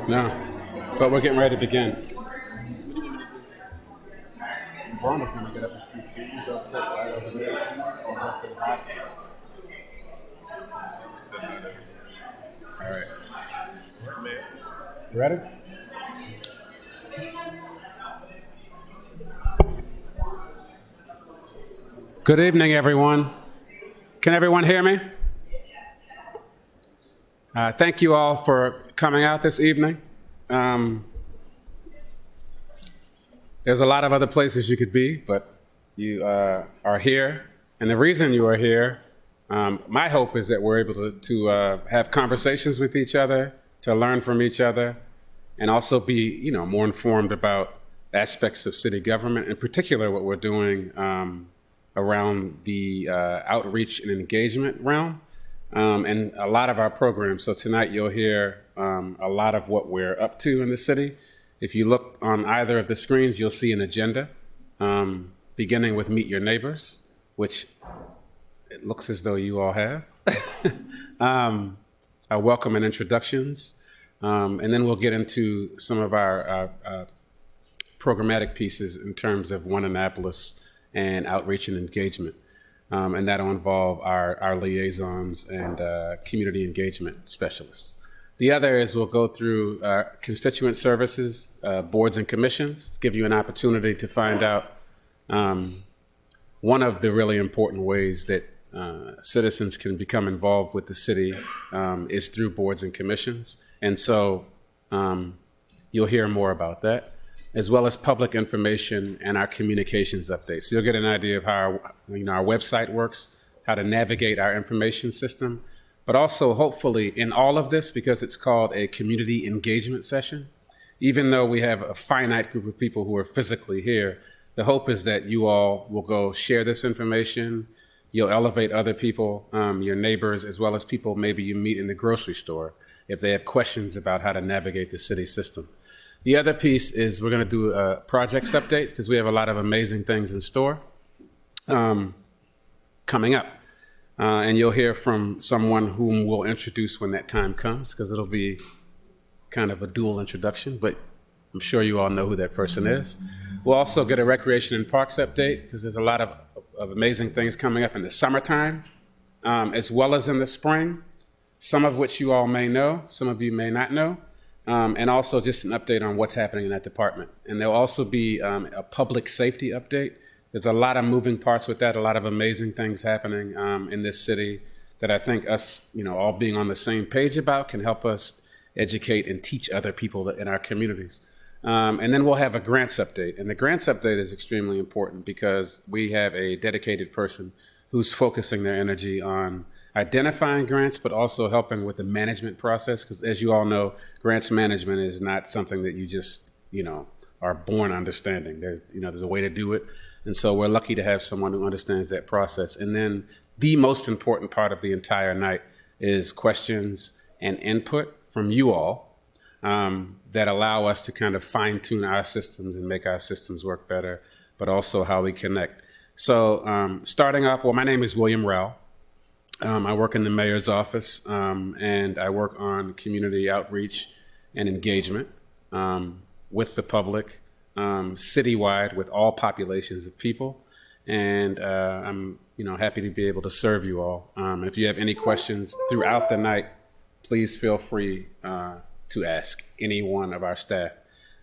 No, but we're getting ready to begin. Veronica's gonna get up and speak to you. Go sit right over there, or go sit hot. All right. You ready? Good evening, everyone. Can everyone hear me? Thank you all for coming out this evening. There's a lot of other places you could be, but you are here. And the reason you are here, my hope is that we're able to have conversations with each other, to learn from each other, and also be, more informed about aspects of city government, in particular what we're doing around the outreach and engagement realm. And a lot of our programs. So tonight you'll hear a lot of what we're up to in the city. If you look on either of the screens, you'll see an agenda, beginning with Meet Your Neighbors, which it looks as though you all have. Our welcome and introductions. And then we'll get into some of our programmatic pieces in terms of One Annapolis and outreach and engagement. And that'll involve our liaisons and community engagement specialists. The other is we'll go through constituent services, boards and commissions, give you an opportunity to find out one of the really important ways that citizens can become involved with the city is through boards and commissions. And so you'll hear more about that, as well as public information and our communications updates. So you'll get an idea of how our website works, how to navigate our information system, but also hopefully in all of this, because it's called a community engagement session, even though we have a finite group of people who are physically here, the hope is that you all will go share this information. You'll elevate other people, your neighbors, as well as people maybe you meet in the grocery store if they have questions about how to navigate the city system. The other piece is we're going to do a projects update because we have a lot of amazing things in store coming up. And you'll hear from someone whom we'll introduce when that time comes, because it'll be kind of a dual introduction, but I'm sure you all know who that person is. We'll also get a recreation and parks update because there's a lot of amazing things coming up in the summertime, as well as in the spring, some of which you all may know, some of you may not know. And also just an update on what's happening in that department. And there'll also be a public safety update. There's a lot of moving parts with that, a lot of amazing things happening in this city that I think us, all being on the same page about can help us educate and teach other people in our communities. And then we'll have a grants update. And the grants update is extremely important because we have a dedicated person who's focusing their energy on identifying grants, but also helping with the management process. Because as you all know, grants management is not something that you just, are born understanding. There's a way to do it. And so we're lucky to have someone who understands that process. And then the most important part of the entire night is questions and input from you all that allow us to kind of fine tune our systems and make our systems work better, but also how we connect. So starting off, my name is William Rao. I work in the mayor's office, and I work on community outreach and engagement with the public, citywide, with all populations of people. And I'm, happy to be able to serve you all. And if you have any questions throughout the night, please feel free to ask any one of our staff.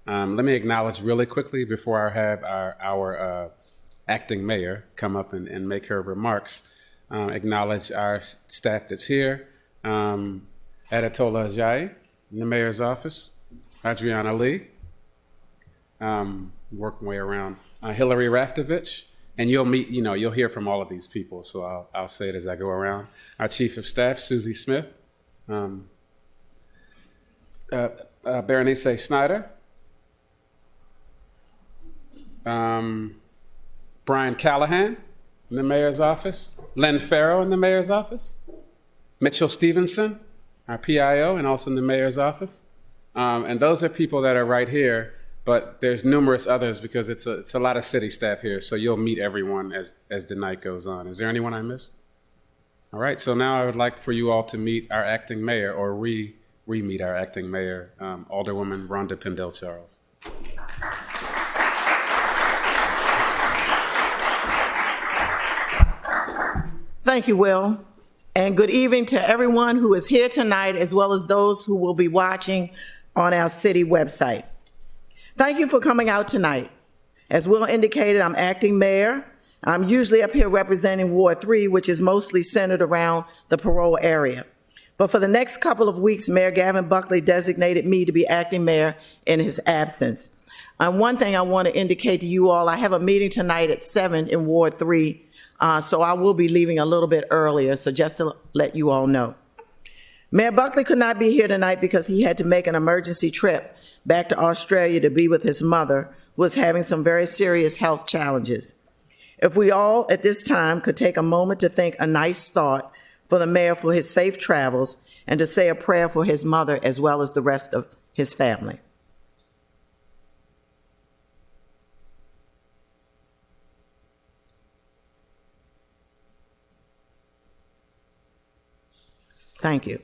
Let me acknowledge really quickly before I have our acting mayor come up and make her remarks. Acknowledge our staff that's here. Adetola Ajayi in the mayor's office. Adriana Lee, working way around. Hillary Raftovich, and you'll hear from all of these people, so I'll say it as I go around. Our chief of staff, Susie Smith. Berenice Snyder. Brian Callahan in the mayor's office, Len Farrow in the mayor's office, Mitchell Stevenson, our PIO, and also in the mayor's office. And those are people that are right here, but there's numerous others because it's a lot of city staff here, so you'll meet everyone as the night goes on. Is there anyone I missed? All right, so now I would like for you all to meet our acting mayor, or re-meet our acting mayor, Alderwoman Rhonda Pendell-Charles. Thank you, Will. And good evening to everyone who is here tonight, as well as those who will be watching on our city website. Thank you for coming out tonight. As Will indicated, I'm acting mayor. I'm usually up here representing Ward 3, which is mostly centered around the parole area. But for the next couple of weeks, Mayor Gavin Buckley designated me to be acting mayor in his absence. And one thing I want to indicate to you all, I have a meeting tonight at 7 in Ward 3, so I will be leaving a little bit earlier, so just to let you all know. Mayor Buckley could not be here tonight because he had to make an emergency trip back to Australia to be with his mother, who was having some very serious health challenges. If we all at this time could take a moment to think a nice thought for the mayor for his safe travels and to say a prayer for his mother as well as the rest of his family. Thank you.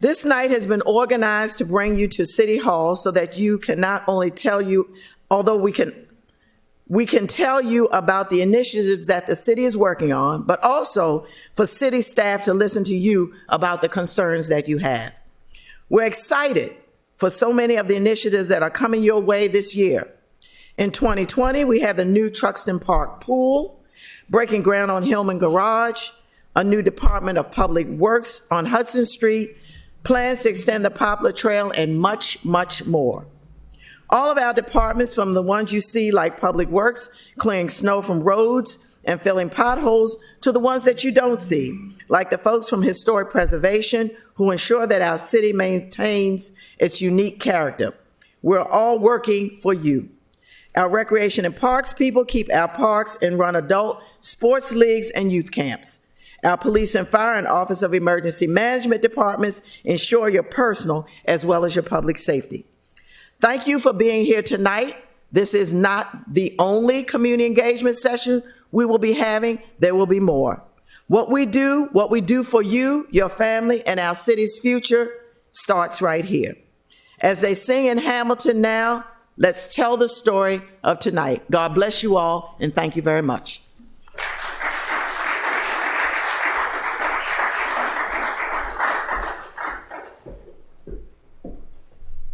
This night has been organized to bring you to City Hall so that you can not only tell you, although we can tell you about the initiatives that the city is working on, but also for city staff to listen to you about the concerns that you have. We're excited for so many of the initiatives that are coming your way this year. In 2020, we have the new Truxton Park pool, breaking ground on Hillman Garage, a new Department of Public Works on Hudson Street, plans to extend the Poplar Trail, and much, much more. All of our departments, from the ones you see like Public Works, clearing snow from roads and filling potholes, to the ones that you don't see, like the folks from Historic Preservation, who ensure that our city maintains its unique character. We're all working for you. Our Recreation and Parks people keep our parks and run adult sports leagues and youth camps. Our Police and Fire and Office of Emergency Management departments ensure your personal as well as your public safety. Thank you for being here tonight. This is not the only community engagement session we will be having. There will be more. What we do for you, your family, and our city's future starts right here. As they sing in Hamilton now, let's tell the story of tonight. God bless you all, and thank you very much.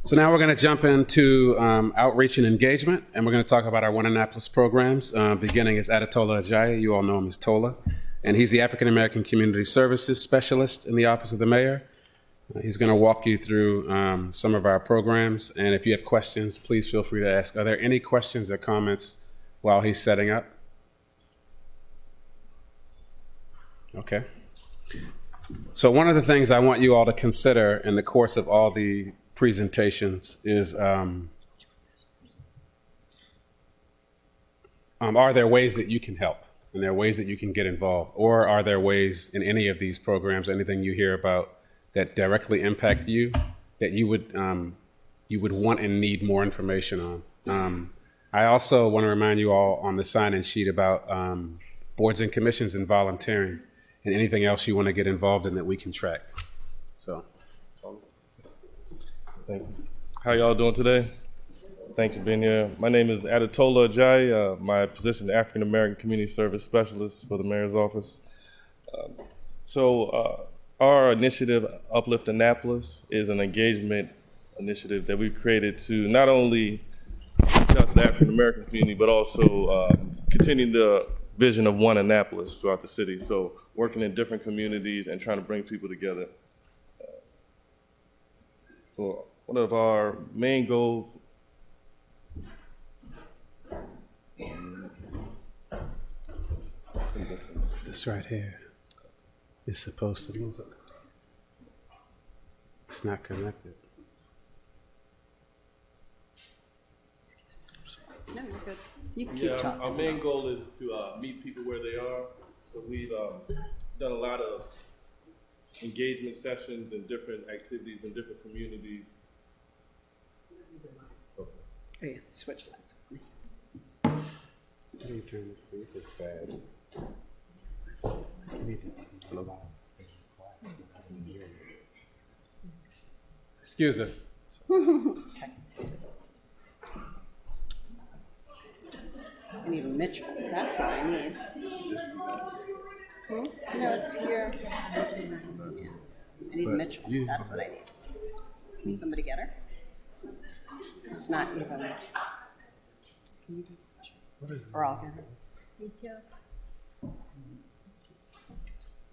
So now we're going to jump into outreach and engagement, and we're going to talk about our One Annapolis programs. Beginning is Adetola Ajayi. You all know him as Tola, and he's the African American Community Services Specialist in the Office of the Mayor. He's going to walk you through some of our programs, and if you have questions, please feel free to ask. Are there any questions or comments while he's setting up? Okay. So one of the things I want you all to consider in the course of all the presentations is, are there ways that you can help? And there are ways that you can get involved? Or are there ways in any of these programs, anything you hear about that directly impact you, that you would want and need more information on? I also want to remind you all on the sign-in sheet about boards and commissions and volunteering and anything else you want to get involved in that we can track. So. How y'all doing today? Thanks for being here. My name is Adetola Ajayi. My position is African American Community Service Specialist for the Mayor's Office. Our initiative, Uplift Annapolis, is an engagement initiative that we've created to not only reach out to the African American community, but also continue the vision of One Annapolis throughout the city. So working in different communities and trying to bring people together. So one of our main goals this right here is supposed to move. It's not connected. No, you're good. You can keep talking. Our main goal is to meet people where they are. So we've done a lot of engagement sessions and different activities in different communities. Oh, yeah, switch sides. How do you turn this thing? This is bad. You need to blow out. Excuse us. I need a Mitchell. That's what I need. Hmm? No, it's here. Yeah. I need Mitchell. That's what I need. Can somebody get her? It's not even. Can you do Mitchell? Or I'll get her. Me too.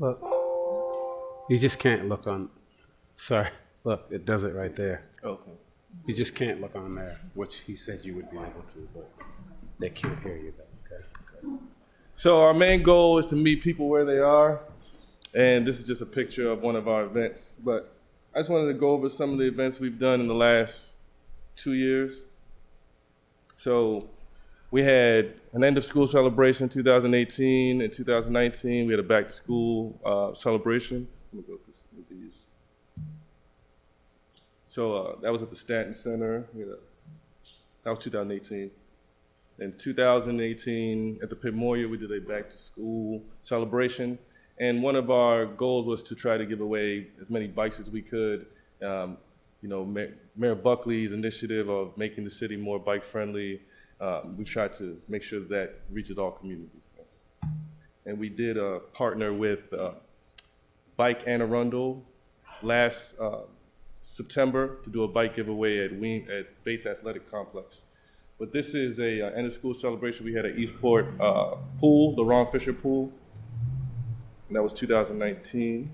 Look, you just can't look on. Sorry, look, it does it right there. Okay. You just can't look on there, which he said you would be able to, but they can't hear you though. Okay. So our main goal is to meet people where they are, and this is just a picture of one of our events. But I just wanted to go over some of the events we've done in the last 2 years. So we had an end of school celebration in 2018. In 2019, we had a back to school celebration. Let me go with these. So that was at the Stanton Center. That was 2018. In 2018, at the Pit Moyer, we did a back to school celebration. And one of our goals was to try to give away as many bikes as we could. Mayor Buckley's initiative of making the city more bike friendly, we've tried to make sure that reaches all communities. And we did partner with Bike Anne Arundel last September to do a bike giveaway at Bates Athletic Complex. But this is a end of school celebration we had at Eastport pool, the Ron Fisher pool. And that was 2019.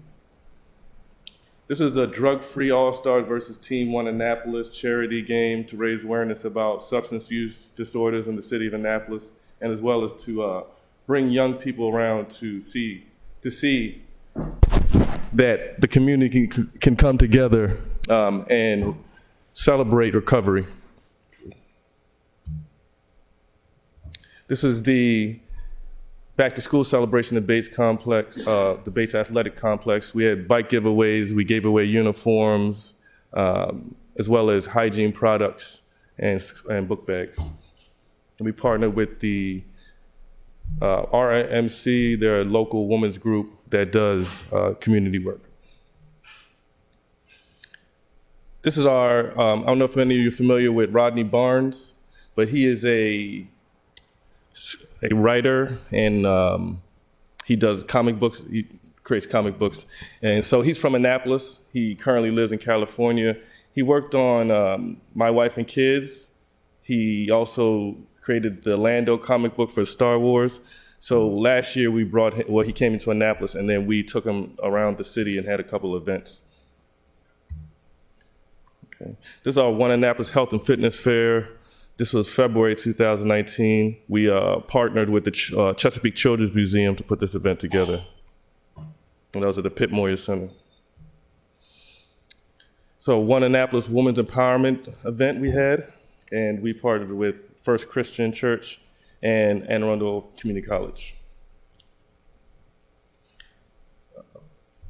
This is a drug-free All-Stars versus Team One Annapolis charity game to raise awareness about substance use disorders in the city of Annapolis, and as well as to bring young people around to see that the community can come together and celebrate recovery. This is the back to school celebration at Bates Complex, the Bates Athletic Complex. We had bike giveaways, we gave away uniforms, as well as hygiene products and book bags. And we partnered with the RMC, they're a local women's group that does community work. This is our, I don't know if any of you are familiar with Rodney Barnes, but he is a writer, and he does comic books. He creates comic books, and so he's from Annapolis. He currently lives in California. He worked on My Wife and Kids. He also created the Lando comic book for Star Wars. So last year we brought him, he came into Annapolis, and then we took him around the city and had a couple of events. Okay. This is our One Annapolis Health and Fitness Fair. This was February 2019. We partnered with the Chesapeake Children's Museum to put this event together. And that was at the Pit Moyer Center. So One Annapolis Women's Empowerment event we had, and we partnered with First Christian Church and Anne Arundel Community College.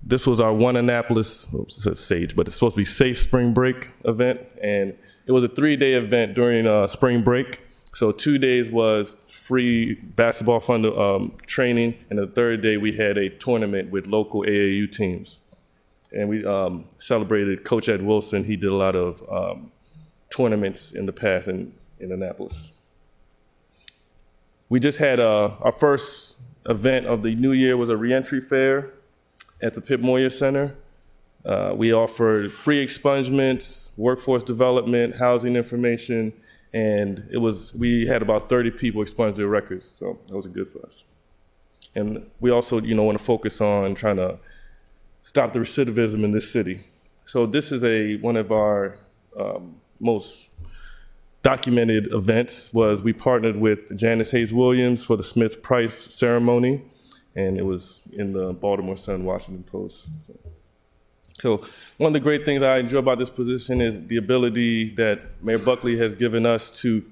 This was our One Annapolis, it says SAGE, but it's supposed to be Safe Spring Break event, and it was a 3-day event during spring break. So 2 days was free basketball training, and the third day we had a tournament with local AAU teams. And we celebrated Coach Ed Wilson. He did a lot of tournaments in the past in Annapolis. We just had our first event of the new year was a reentry fair at the Pit Moyer Center. We offered free expungements, workforce development, housing information, and we had about 30 people expunge their records, so that was good for us. And we also, want to focus on trying to stop the recidivism in this city. So this is one of our most documented events. We partnered with Janice Hayes Williams for the Smith Price ceremony, and it was in the Baltimore Sun, Washington Post. So one of the great things I enjoy about this position is the ability that Mayor Buckley has given us to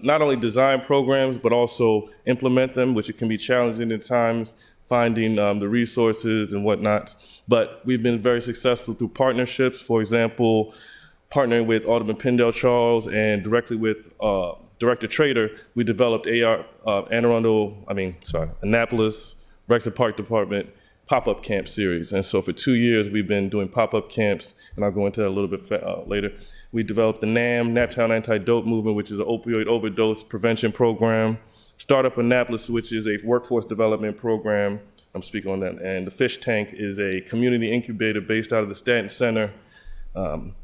not only design programs, but also implement them, which it can be challenging at times, finding the resources and whatnot. But we've been very successful through partnerships. For example, partnering with Alderman Pendell Charles and directly with Director Trader, we developed Annapolis Rexford Park Department pop-up camp series. And so for 2 years, we've been doing pop-up camps, and I'll go into that a little bit later. We developed the Naptown Anti-Dope Movement, which is an opioid overdose prevention program. Startup Annapolis, which is a workforce development program. I'm speaking on that. And the Fish Tank is a community incubator based out of the Stanton Center,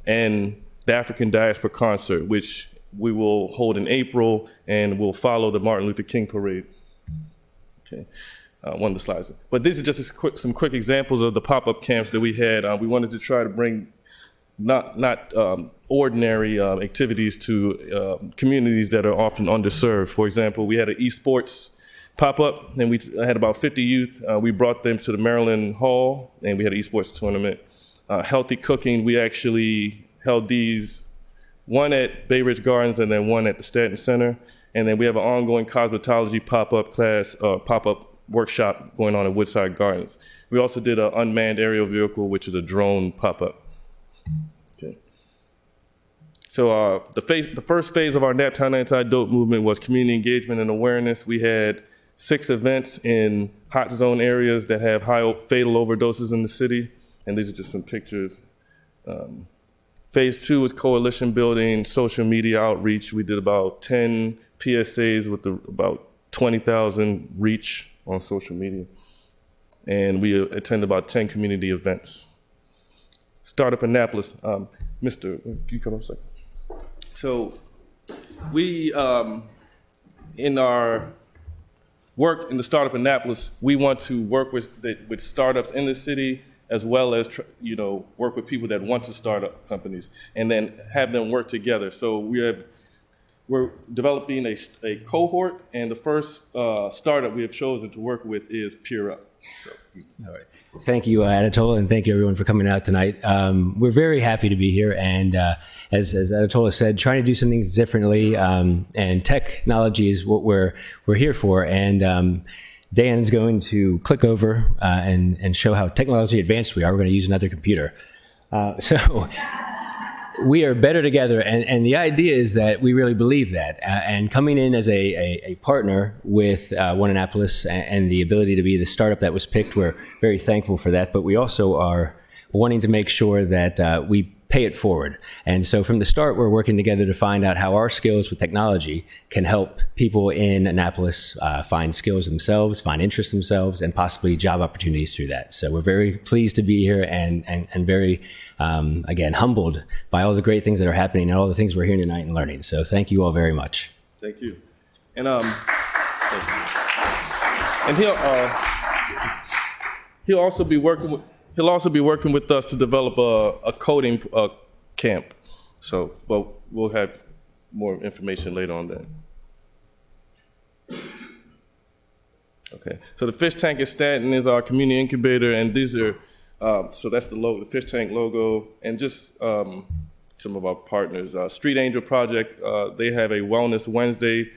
and the African Diaspora Concert, which we will hold in April and will follow the Martin Luther King Parade. Okay, one of the slides. But these are just some quick examples of the pop-up camps that we had. We wanted to try to bring not ordinary activities to communities that are often underserved. For example, we had an esports pop-up, and we had about 50 youth. We brought them to the Maryland Hall, and we had an esports tournament. Healthy cooking, we actually held these, one at Bay Ridge Gardens and then one at the Stanton Center. And then we have an ongoing cosmetology pop-up class, pop-up workshop going on at Woodside Gardens. We also did an unmanned aerial vehicle, which is a drone pop-up. Okay. So the first phase of our Naptown Anti-Dope Movement was community engagement and awareness. We had 6 events in hot zone areas that have high fatal overdoses in the city. And these are just some pictures. Phase 2 was coalition building, social media outreach. We did about 10 PSAs with about 20,000 reach on social media. And we attended about 10 community events. Startup Annapolis. Mr., can you come up a second? So we, in our work in the Startup Annapolis, we want to work with startups in the city, as well as work with people that want to start up companies, and then have them work together. So we're developing a cohort, and the first startup we have chosen to work with is Peer Up. So. All right. Thank you, Anatola, and thank you everyone for coming out tonight. We're very happy to be here, and as Anatola said, trying to do some things differently, and technology is what we're here for. And Dan's going to click over and show how technologically advanced we are. We're going to use another computer. So we are better together, and the idea is that we really believe that. And coming in as a partner with One Annapolis and the ability to be the startup that was picked, we're very thankful for that. But we also are wanting to make sure that we pay it forward. And so from the start, we're working together to find out how our skills with technology can help people in Annapolis find skills themselves, find interests themselves, and possibly job opportunities through that. So we're very pleased to be here and very, again, humbled by all the great things that are happening and all the things we're hearing tonight and learning. So thank you all very much. Thank you. And he'll also be working with us to develop a coding camp. So, well, we'll have more information later on that. Okay. So the Fish Tank at Stanton is our community incubator, and these are so that's the logo, the Fish Tank logo, and just some of our partners. Street Angel Project, they have a Wellness Wednesday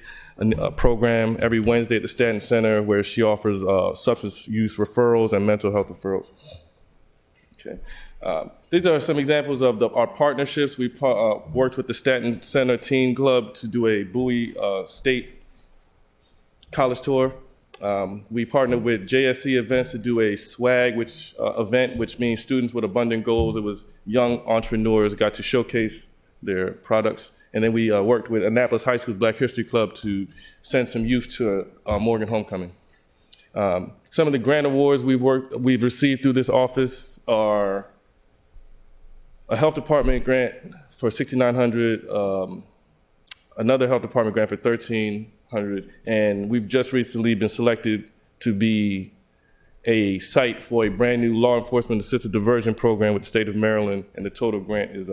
program every Wednesday at the Stanton Center, where she offers substance use referrals and mental health referrals. Okay. These are some examples of our partnerships. We worked with the Stanton Center Teen Club to do a Bowie State college tour. We partnered with JSC Events to do a swag event, which means students with abundant goals. It was young entrepreneurs got to showcase their products. And then we worked with Annapolis High School's Black History Club to send some youth to Morgan Homecoming. Some of the grant awards we've received through this office are a health department grant for $6,900, another health department grant for $1,300, and we've just recently been selected to be a site for a brand new law enforcement assisted diversion program with the state of Maryland, and the total grant is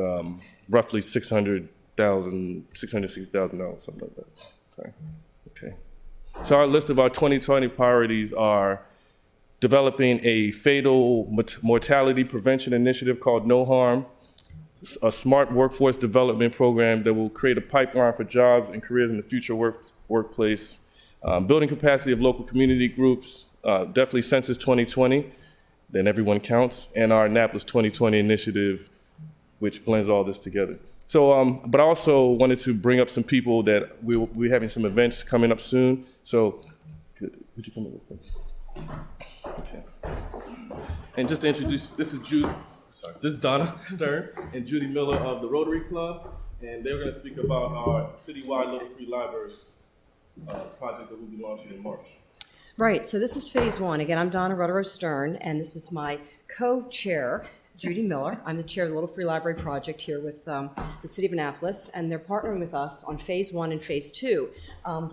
roughly $660,000, something like that. Okay. So our list of our 2020 priorities are developing a fatal mortality prevention initiative called No Harm, a smart workforce development program that will create a pipeline for jobs and careers in the future workplace, building capacity of local community groups, definitely Census 2020, then everyone counts, and our Annapolis 2020 initiative, which blends all this together. So, but I also wanted to bring up some people that we'll be having some events coming up soon. So, would you come over? Okay. And just to introduce, this is Donna Stern and Judy Miller of the Rotary Club, and they're going to speak about our citywide Little Free Libraries project that we'll be launching in March. Right, so this is phase one. Again, I'm Donna Rotary Stern, and this is my co-chair, Judy Miller. I'm the chair of the Little Free Library Project here with the City of Annapolis, and they're partnering with us on phase one and phase two.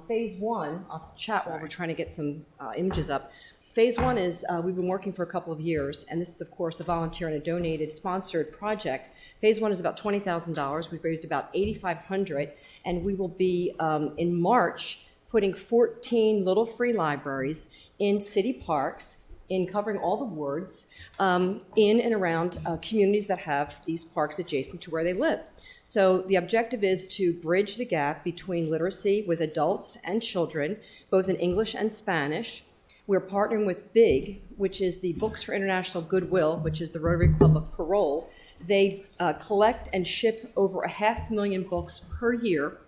Phase one, I'll chat while we're trying to get some images up. Phase one is we've been working for a couple of years, and this is, of course, a volunteer and a donated, sponsored project. Phase one is about $20,000. We've raised about $8,500, and we will be, in March, putting 14 little free libraries in city parks, in covering all the wards, in and around communities that have these parks adjacent to where they live. So the objective is to bridge the gap between literacy with adults and children, both in English and Spanish. We're partnering with BIG, which is the Books for International Goodwill, which is the Rotary Club of Parole. They collect and ship over 500,000 books per year.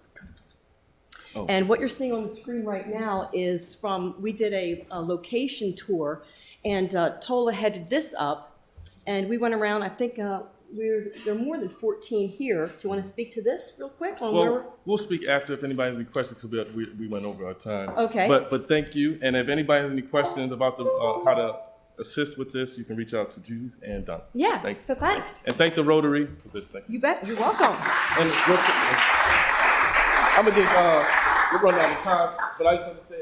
Oh. And what you're seeing on the screen right now is we did a location tour, and Tola headed this up, and we went around, I think there are more than 14 here. Do you want to speak to this real quick? We'll speak after if anybody has any questions, because we went over our time. Okay. But thank you, and if anybody has any questions about how to assist with this, you can reach out to Judy and Don. Yeah, thanks. And thank the Rotary for this thing. You bet, you're welcome. And I'm going to we're running out of time, but I just want to say,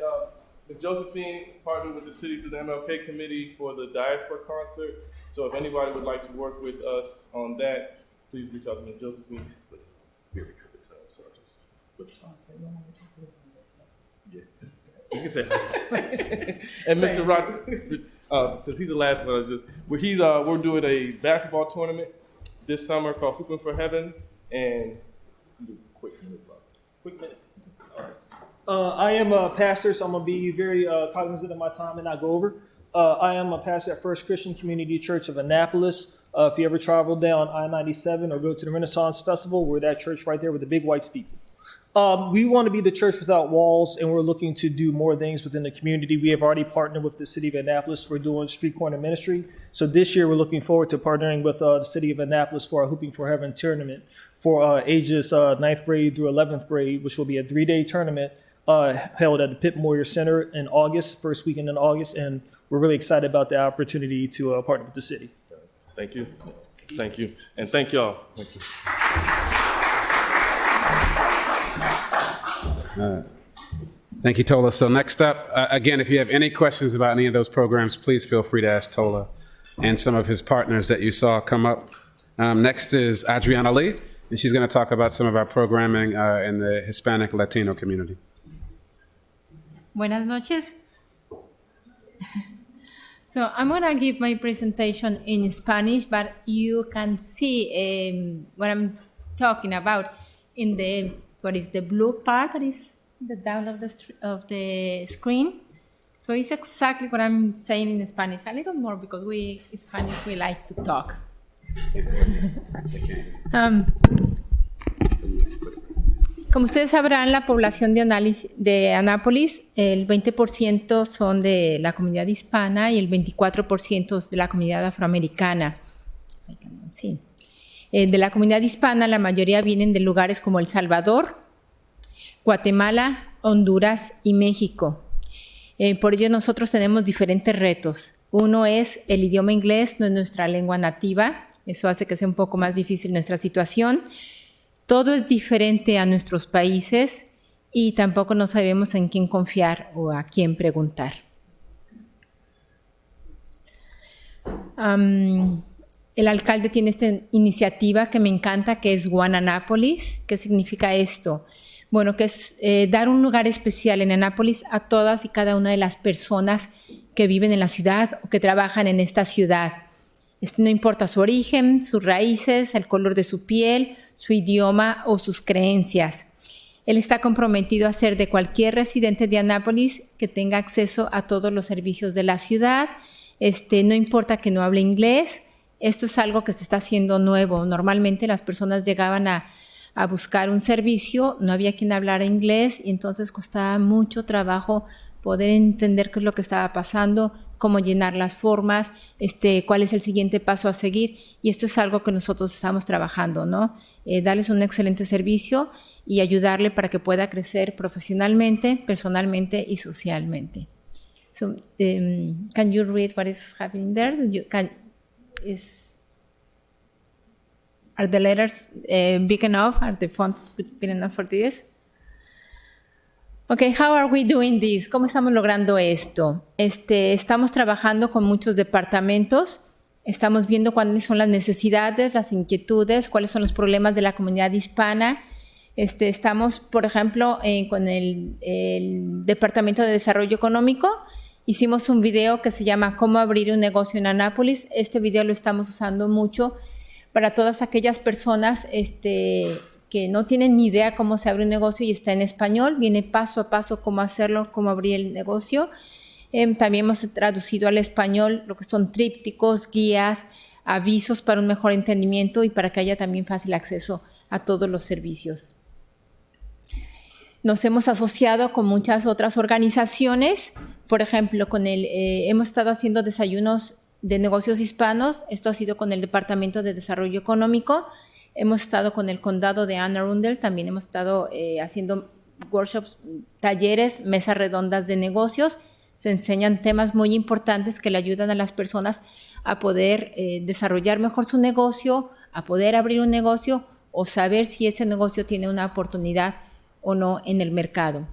Ms. Josephine partnered with the city through the MLK Committee for the Diaspora Concert. So if anybody would like to work with us on that, please reach out to Ms. Josephine. But here we cover time, so I just. Yeah, just you can say hi. And Mr. Rock, because he's the last one. We're doing a basketball tournament this summer called Hooping for Heaven, and quick minute. I am a pastor, so I'm going to be very cognizant of my time and not go over. I am a pastor at First Christian Community Church of Annapolis. If you ever travel down I-97 or go to the Renaissance Festival, we're that church right there with the big white steeple. We want to be the church without walls, and we're looking to do more things within the community. We have already partnered with the city of Annapolis for doing street corner ministry. So this year, we're looking forward to partnering with the city of Annapolis for our Hooping for Heaven tournament for ages 9th grade through 11th grade, which will be a 3-day tournament held at the Pitt Moyer Center in August, first weekend in August, and we're really excited about the opportunity to partner with the city. Thank you. Thank you. And thank y'all. Thank you. Thank you, Tola. So next up, again, if you have any questions about any of those programs, please feel free to ask Tola and some of his partners that you saw come up. Next is Adriana Lee, and she's going to talk about some of our programming in the Hispanic Latino community. Buenas noches. So I'm going to give my presentation in Spanish, but you can see what I'm talking about in the blue part that is the down of the screen. So it's exactly what I'm saying in Spanish, a little more because we Spanish, we like to talk. Como ustedes sabrán, la población de Annapolis, el 20% son de la comunidad hispana y el 24% es de la comunidad afroamericana. Sí. De la comunidad hispana, la mayoría vienen de lugares como El Salvador, Guatemala, Honduras y México. Por ello, nosotros tenemos diferentes retos. Uno es el idioma inglés, no es nuestra lengua nativa. Eso hace que sea un poco más difícil nuestra situación. Todo es diferente a nuestros países y tampoco no sabemos en quién confiar o a quién preguntar. El alcalde tiene esta iniciativa que me encanta, que es One Annapolis. ¿Qué significa esto? Bueno, que es dar un lugar especial en Annapolis a todas y cada una de las personas que viven en la ciudad o que trabajan en esta ciudad. No importa su origen, sus raíces, el color de su piel, su idioma o sus creencias. Él está comprometido a hacer de cualquier residente de Annapolis que tenga acceso a todos los servicios de la ciudad. No importa que no hable inglés. Esto es algo que se está haciendo nuevo. Normalmente las personas llegaban a buscar un servicio, no había quien hablara inglés y entonces costaba mucho trabajo poder entender qué es lo que estaba pasando, cómo llenar las formas, cuál es el siguiente paso a seguir. Y esto es algo que nosotros estamos trabajando, ¿no? Darles un excelente servicio y ayudarle para que pueda crecer profesionalmente, personalmente y socialmente. So, can you read what is happening there? Are the letters big enough? Are the fonts big enough for this? Okay, how are we doing this? ¿Cómo estamos logrando esto? Estamos trabajando con muchos departamentos, estamos viendo cuáles son las necesidades, las inquietudes, cuáles son los problemas de la comunidad hispana. Estamos, por ejemplo, con el Departamento de Desarrollo Económico. Hicimos un video que se llama ¿Cómo abrir un negocio en Anápolis? Este video lo estamos usando mucho para todas aquellas personas que no tienen ni idea cómo se abre un negocio y está en español, viene paso a paso cómo hacerlo, cómo abrir el negocio. También hemos traducido al español lo que son trípticos, guías, avisos para un mejor entendimiento y para que haya también fácil acceso a todos los servicios. Nos hemos asociado con muchas otras organizaciones, por ejemplo, hemos estado haciendo desayunos de negocios hispanos, esto ha sido con el Departamento de Desarrollo Económico. Hemos estado con el condado de Anne Arundel, también hemos estado haciendo workshops, talleres, mesas redondas de negocios. Se enseñan temas muy importantes que le ayudan a las personas a poder desarrollar mejor su negocio, a poder abrir un negocio o saber si ese negocio tiene una oportunidad o no en el mercado.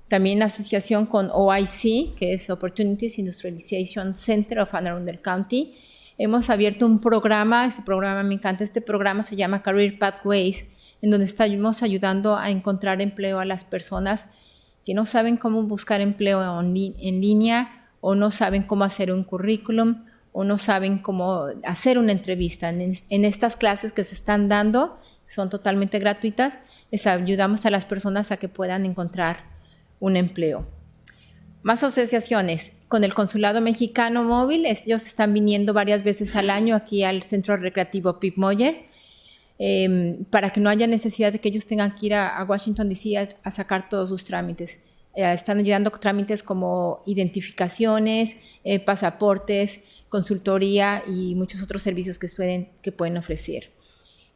También la asociación con OIC, que es Opportunities Industrialization Center of Anne Arundel County. Hemos abierto un programa, este programa me encanta, este programa se llama Career Pathways, en donde estamos ayudando a encontrar empleo a las personas que no saben cómo buscar empleo en línea o no saben cómo hacer un currículum o no saben cómo hacer una entrevista. En estas clases que se están dando, son totalmente gratuitas, les ayudamos a las personas a que puedan encontrar un empleo. Más asociaciones. Con el Consulado Mexicano Móvil, ellos están viniendo varias veces al año aquí al Centro Recreativo Pip Moyer para que no haya necesidad de que ellos tengan que ir a Washington, D.C. a sacar todos sus trámites. Están ayudando con trámites como identificaciones, pasaportes, consultoría y muchos otros servicios que pueden ofrecer.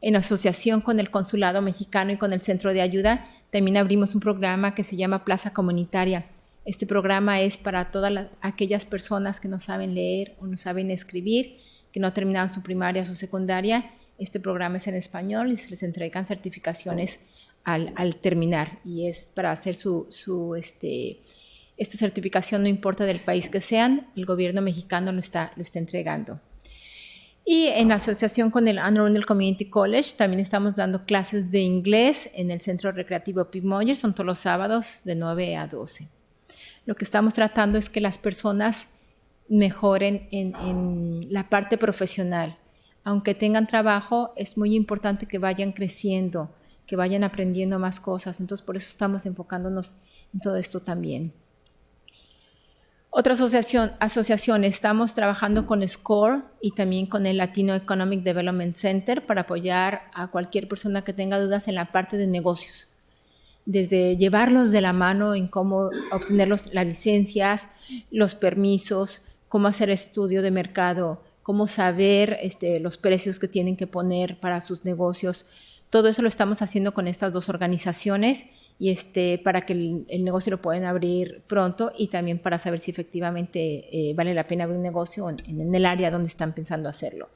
En asociación con el Consulado Mexicano y con el Centro de Ayuda, también abrimos un programa que se llama Plaza Comunitaria. Este programa es para todas aquellas personas que no saben leer o no saben escribir, que no terminaron su primaria o su secundaria. Este programa es en español y se les entregan certificaciones al terminar. Y es para hacer esta certificación, no importa del país que sean, el gobierno mexicano lo está entregando. Y en asociación con el Anne Arundel Community College, también estamos dando clases de inglés en el Centro Recreativo Pip Moyer, son todos los sábados de 9 a 12. Lo que estamos tratando es que las personas mejoren en la parte profesional. Aunque tengan trabajo, es muy importante que vayan creciendo, que vayan aprendiendo más cosas. Entonces, por eso estamos enfocándonos en todo esto también. Otra asociación, estamos trabajando con SCORE y también con el Latino Economic Development Center para apoyar a cualquier persona que tenga dudas en la parte de negocios. Desde llevarlos de la mano en cómo obtener las licencias, los permisos, cómo hacer estudio de mercado, cómo saber los precios que tienen que poner para sus negocios. Todo eso lo estamos haciendo con estas dos organizaciones y para que el negocio lo puedan abrir pronto y también para saber si efectivamente vale la pena abrir un negocio en el área donde están pensando hacerlo.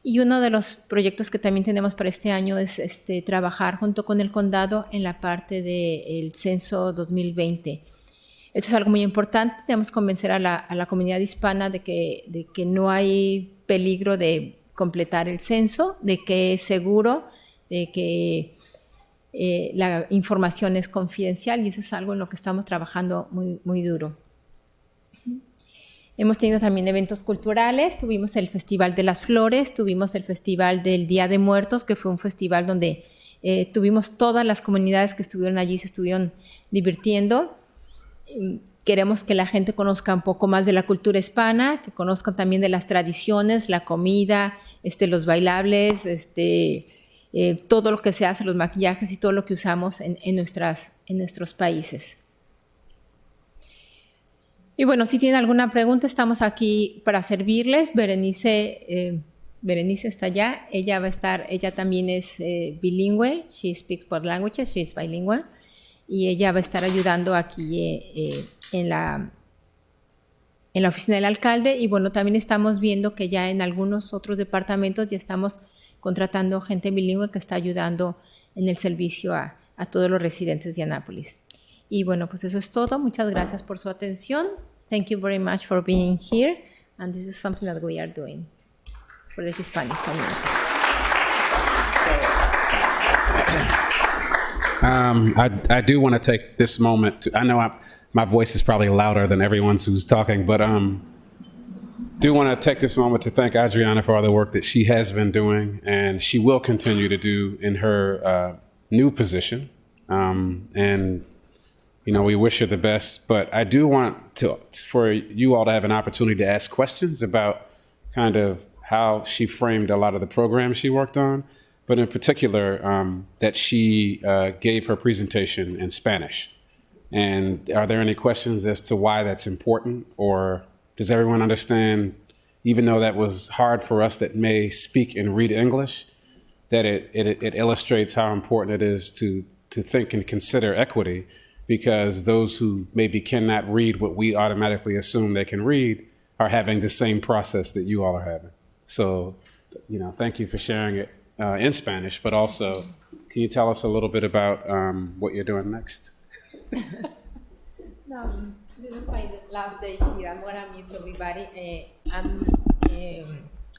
Y uno de los proyectos que también tenemos para este año es trabajar junto con el condado en la parte del censo 2020. Esto es algo muy importante. Debemos convencer a la comunidad hispana de que no hay peligro de completar el censo, de que es seguro, de que la información es confidencial y eso es algo en lo que estamos trabajando muy, muy duro. Hemos tenido también eventos culturales, tuvimos el Festival de las Flores, tuvimos el Festival del Día de Muertos, que fue un festival donde tuvimos todas las comunidades que estuvieron allí, se estuvieron divirtiendo. Queremos que la gente conozca un poco más de la cultura hispana, que conozcan también de las tradiciones, la comida, los bailables, todo lo que se hace, los maquillajes y todo lo que usamos en nuestros países. Y bueno, si tienen alguna pregunta, estamos aquí para servirles. Berenice está allá. Ella también es bilingüe. She speaks both languages. She is bilingüe. Y ella va a estar ayudando aquí en la oficina del alcalde. Y bueno, también estamos viendo que ya en algunos otros departamentos ya estamos contratando gente bilingüe que está ayudando en el servicio a todos los residentes de Annapolis. Y bueno, pues eso es todo. Muchas gracias por su atención. Thank you very much for being here. And this is something that we are doing for the Hispanic community. I do want to take this moment to, I know my voice is probably louder than everyone's who's talking, but do want to take this moment to thank Adriana for all the work that she has been doing and she will continue to do in her new position. And, you know, we wish her the best, but I do want for you all to have an opportunity to ask questions about kind of how she framed a lot of the programs she worked on, but in particular, that she gave her presentation in Spanish. And are there any questions as to why that's important, or does everyone understand, even though that was hard for us that may speak and read English, that it illustrates how important it is to think and consider equity, because those who maybe cannot read what we automatically assume they can read are having the same process that you all are having. So, you know, thank you for sharing it in Spanish, but also, can you tell us a little bit about what you're doing next? No, this is my last day here. I'm going to miss everybody.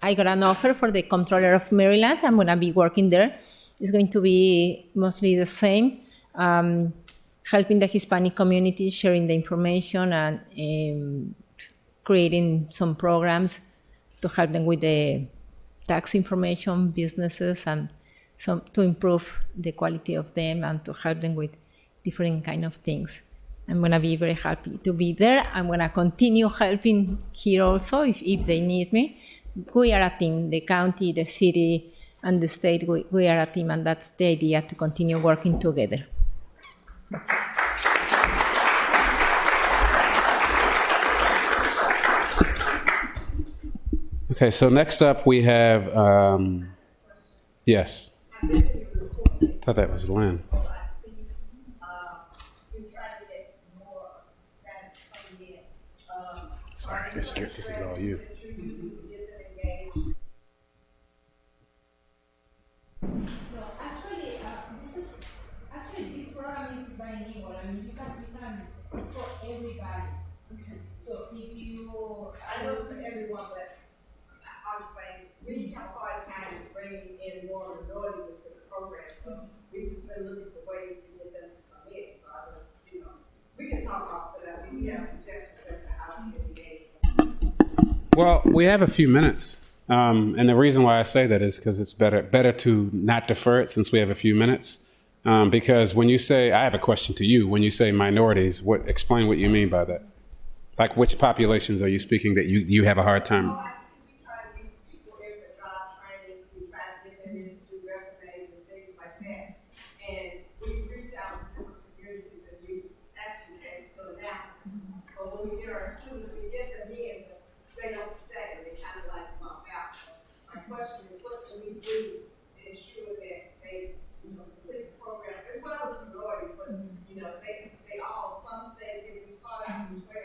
I got an offer for the Comptroller of Maryland. I'm going to be working there. It's going to be mostly the same, helping the Hispanic community, sharing the information, and creating some programs to help them with the tax information, businesses, and to improve the quality of them and to help them with different kind of things. I'm going to be very happy to be there. I'm going to continue helping here also if they need me. We are a team, the county, the city, and the state. We are a team, and that's the idea, to continue working together. Okay, so next up we have, yes. I thought that was Lynn. Sorry, this is all you. This program is bilingual. I mean, you can, it's for everybody. Okay. So if you, I know it's for everyone, but I'll explain. We have a hard time bringing in more minorities into the program, so we've just been looking for ways to get them to come in. So I just, you know, we can talk off, but I think we have suggestions as to how to get engaged. Well, we have a few minutes, and the reason why I say that is because it's better to not defer it since we have a few minutes. Because when you say, I have a question to you, when you say minorities, explain what you mean by that. Like, which populations are you speaking that you have a hard time? Oh, I see we try to get people into job training, we try to get them into resumes and things like that. And we reach out to different communities and we actually came to Annapolis. But when we get our students, we get them in, but they don't stay, they kind of like mop out. My question is, what can we do to ensure that they, you know, complete the program, as well as the minorities, but, you know, they all, some states, if we start out with 12,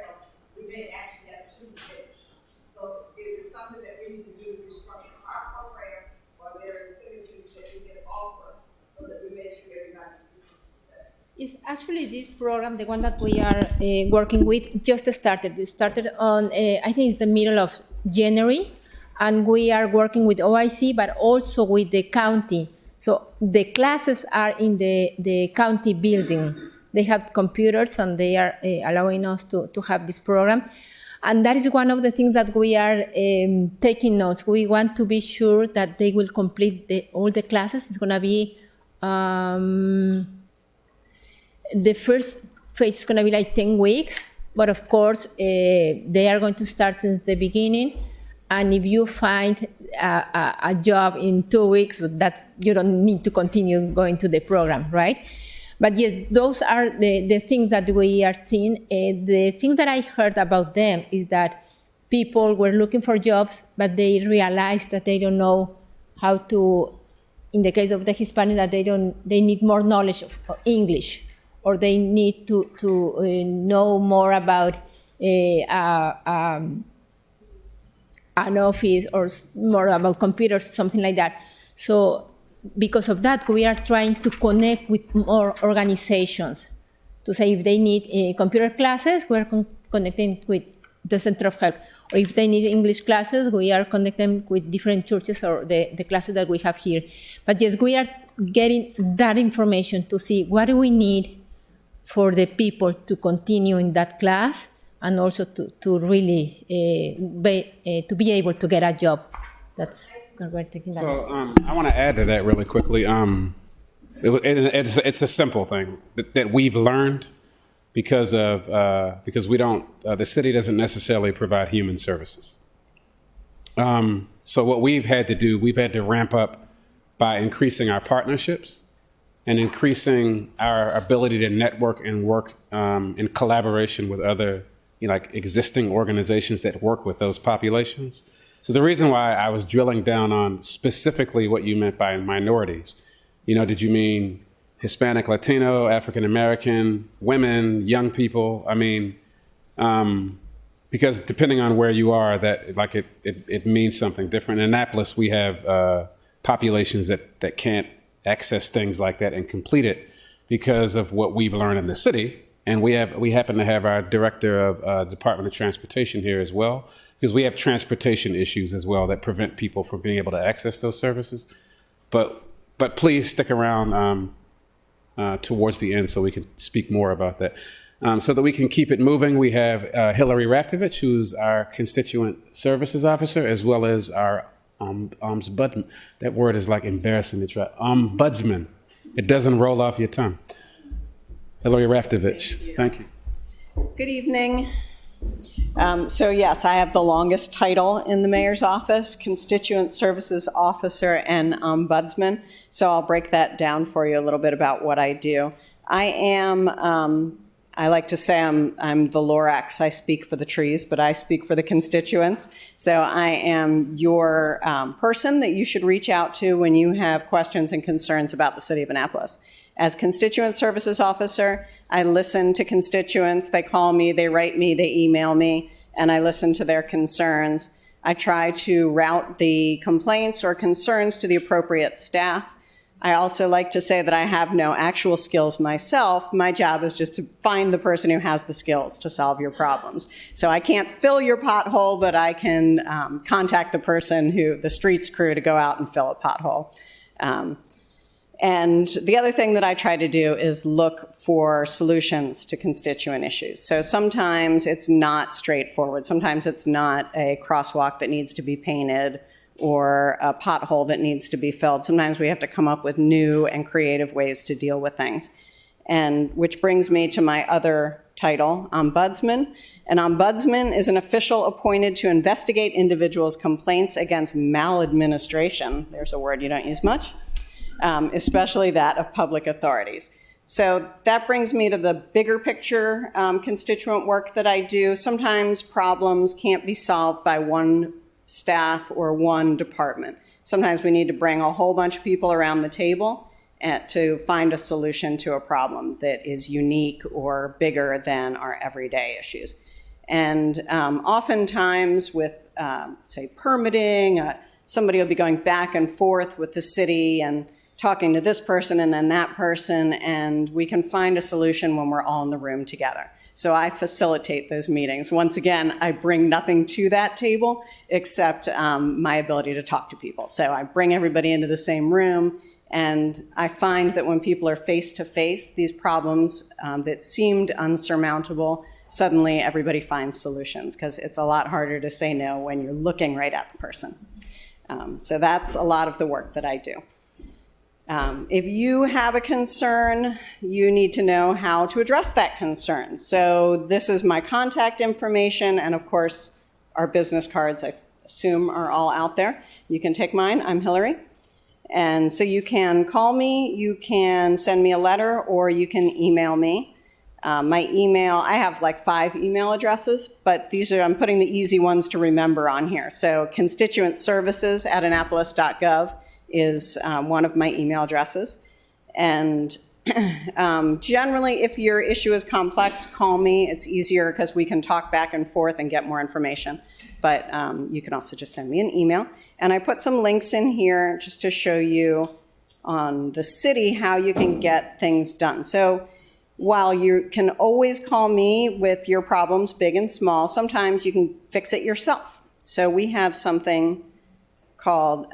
we may actually have 2 finish. So is it something that we need to do to restructure our program, or there are incentives that we can offer so that we make sure everybody's success? it's actually this program, the one that we are working with, just started. It started on, I think it's the middle of January, and we are working with OIC, but also with the county. So the classes are in the county building. They have computers, and they are allowing us to have this program. And that is one of the things that we are taking notes. We want to be sure that they will complete all the classes. It's going to be, the first phase is going to be like 10 weeks. But of course, they are going to start since the beginning. And if you find a job in 2 weeks, you don't need to continue going to the program, right? But yes, those are the things that we are seeing. The thing that I heard about them is that people were looking for jobs, but they realized that they don't know how to, in the case of the Hispanic, that they need more knowledge of English, or they need to know more about an office or more about computers, something like that. So because of that, we are trying to connect with more organizations to say if they need computer classes, we're connecting with the Center of Help. Or if they need English classes, we are connecting with different churches or the classes that we have here. But yes, we are getting that information to see what do we need for the people to continue in that class, and also to really to be able to get a job. That's what we're taking that. So I want to add to that really quickly. It's a simple thing that we've learned because we don't, the city doesn't necessarily provide human services. So what we've had to do, we've had to ramp up by increasing our partnerships and increasing our ability to network and work in collaboration with other, like existing organizations that work with those populations. So the reason why I was drilling down on specifically what you meant by minorities, did you mean Hispanic, Latino, African American, women, young people? I mean, because depending on where you are, that it means something different. In Annapolis, we have populations that can't access things like that and complete it because of what we've learned in the city. And we happen to have our director of Department of Transportation here as well, because we have transportation issues as well that prevent people from being able to access those services. But please stick around towards the end so we can speak more about that. So that we can keep it moving, we have Hillary Raftovich, who's our Constituent Services Officer, as well as our Ombudsman. That word is like embarrassing to try. Ombudsman. It doesn't roll off your tongue. Hillary Raftovich. Thank you. Good evening. So yes, I have the longest title in the mayor's office, Constituent Services Officer and Ombudsman. So I'll break that down for you a little bit about what I do. I am, I like to say I'm the Lorax. I speak for the trees, but I speak for the constituents. So I am your person that you should reach out to when you have questions and concerns about the city of Annapolis. As Constituent Services Officer, I listen to constituents. They call me, they write me, they email me, and I listen to their concerns. I try to route the complaints or concerns to the appropriate staff. I also like to say that I have no actual skills myself. My job is just to find the person who has the skills to solve your problems. So I can't fill your pothole, but I can contact the person the streets crew to go out and fill a pothole. And the other thing that I try to do is look for solutions to constituent issues. So sometimes it's not straightforward. Sometimes it's not a crosswalk that needs to be painted or a pothole that needs to be filled. Sometimes we have to come up with new and creative ways to deal with things. And which brings me to my other title, Ombudsman. An ombudsman is an official appointed to investigate individuals' complaints against maladministration. There's a word you don't use much. Especially that of public authorities. So that brings me to the bigger picture constituent work that I do. Sometimes problems can't be solved by one staff or one department. Sometimes we need to bring a whole bunch of people around the table to find a solution to a problem that is unique or bigger than our everyday issues. And oftentimes with, say, permitting, somebody will be going back and forth with the city and talking to this person and then that person, and we can find a solution when we're all in the room together. So I facilitate those meetings. Once again, I bring nothing to that table except my ability to talk to people. So I bring everybody into the same room, and I find that when people are face to face, these problems that seemed unsurmountable, suddenly everybody finds solutions, because it's a lot harder to say no when you're looking right at the person. So that's a lot of the work that I do. If you have a concern, you need to know how to address that concern. So this is my contact information, and of course, our business cards, I assume, are all out there. You can take mine. I'm Hillary. And so you can call me, you can send me a letter, or you can email me. My email, I have like 5 email addresses, but I'm putting the easy ones to remember on here. So constituentservices@annapolis.gov is one of my email addresses. And generally, if your issue is complex, call me. It's easier because we can talk back and forth and get more information. But you can also just send me an email. And I put some links in here just to show you on the city how you can get things done. So while you can always call me with your problems, big and small, sometimes you can fix it yourself. So we have something called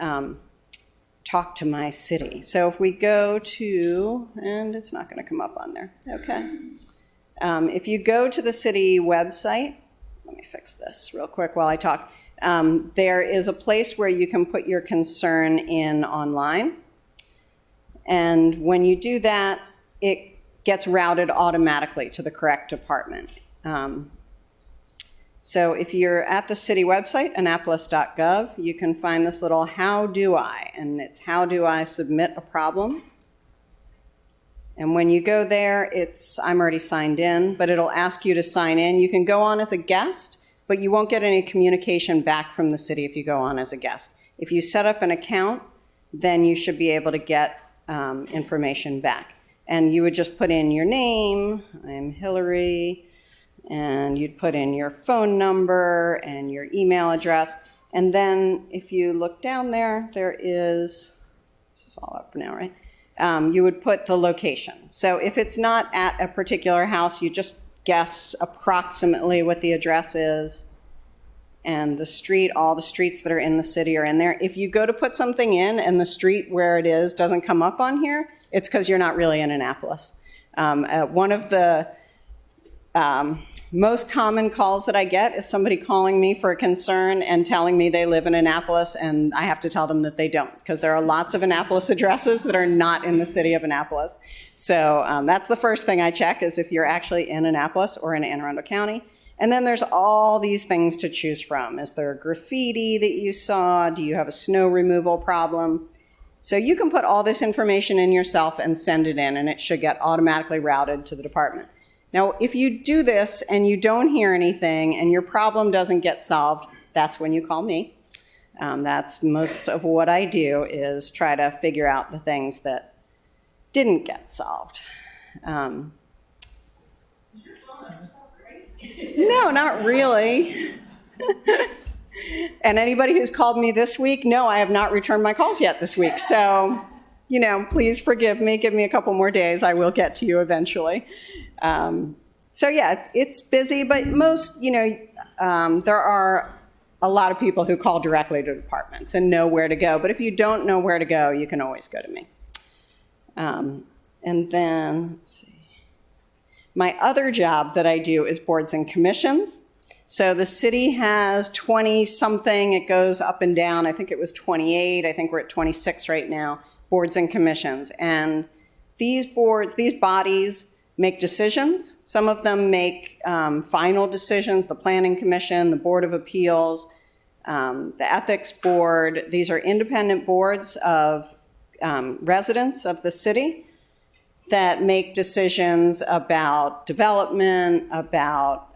Talk to My City. So if we go to, and it's not going to come up on there, okay. If you go to the city website, let me fix this real quick while I talk. There is a place where you can put your concern in online. And when you do that, it gets routed automatically to the correct department. So if you're at the city website, annapolis.gov, you can find this little how do I, and it's how do I submit a problem. And when you go there, I'm already signed in, but it'll ask you to sign in. You can go on as a guest, but you won't get any communication back from the city if you go on as a guest. If you set up an account, then you should be able to get information back. And you would just put in your name, I'm Hillary, and you'd put in your phone number and your email address. And then if you look down there, this is all up now, right? You would put the location. So if it's not at a particular house, you just guess approximately what the address is and the street, all the streets that are in the city are in there. If you go to put something in and the street where it is doesn't come up on here, it's because you're not really in Annapolis. One of the most common calls that I get is somebody calling me for a concern and telling me they live in Annapolis, and I have to tell them that they don't, because there are lots of Annapolis addresses that are not in the city of Annapolis. So that's the first thing I check, is if you're actually in Annapolis or in Anne Arundel County. And then there's all these things to choose from. Is there graffiti that you saw? Do you have a snow removal problem? So you can put all this information in yourself and send it in, and it should get automatically routed to the department. Now, if you do this and you don't hear anything and your problem doesn't get solved, that's when you call me. That's most of what I do, is try to figure out the things that didn't get solved. No, not really. And anybody who's called me this week, no, I have not returned my calls yet this week. So, please forgive me. Give me a couple more days. I will get to you eventually. So yeah, it's busy, but most, there are a lot of people who call directly to departments and know where to go. But if you don't know where to go, you can always go to me. And then, let's see. My other job that I do is boards and commissions. So the city has 20-something. It goes up and down. I think it was 28. I think we're at 26 right now, boards and commissions. And these bodies make decisions. Some of them make final decisions, the Planning Commission, the Board of Appeals, the Ethics Board. These are independent boards of residents of the city that make decisions about development, about,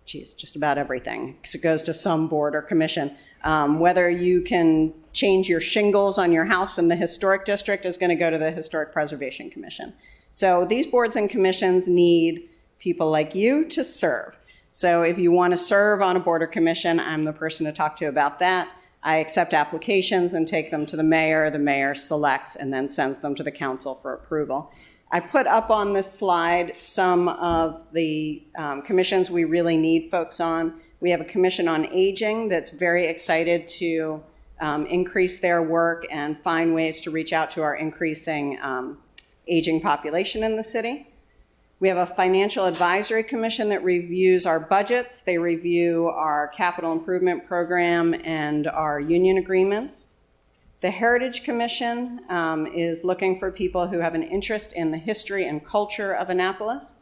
just about everything. So it goes to some board or commission. Whether you can change your shingles on your house in the historic district is going to go to the Historic Preservation Commission. So these boards and commissions need people like you to serve. So if you want to serve on a board or commission, I'm the person to talk to about that. I accept applications and take them to the mayor. The mayor selects and then sends them to the council for approval. I put up on this slide some of the commissions we really need folks on. We have a commission on aging that's very excited to increase their work and find ways to reach out to our increasing aging population in the city. We have a financial advisory commission that reviews our budgets. They review our capital improvement program and our union agreements. The Heritage Commission is looking for people who have an interest in the history and culture of Annapolis.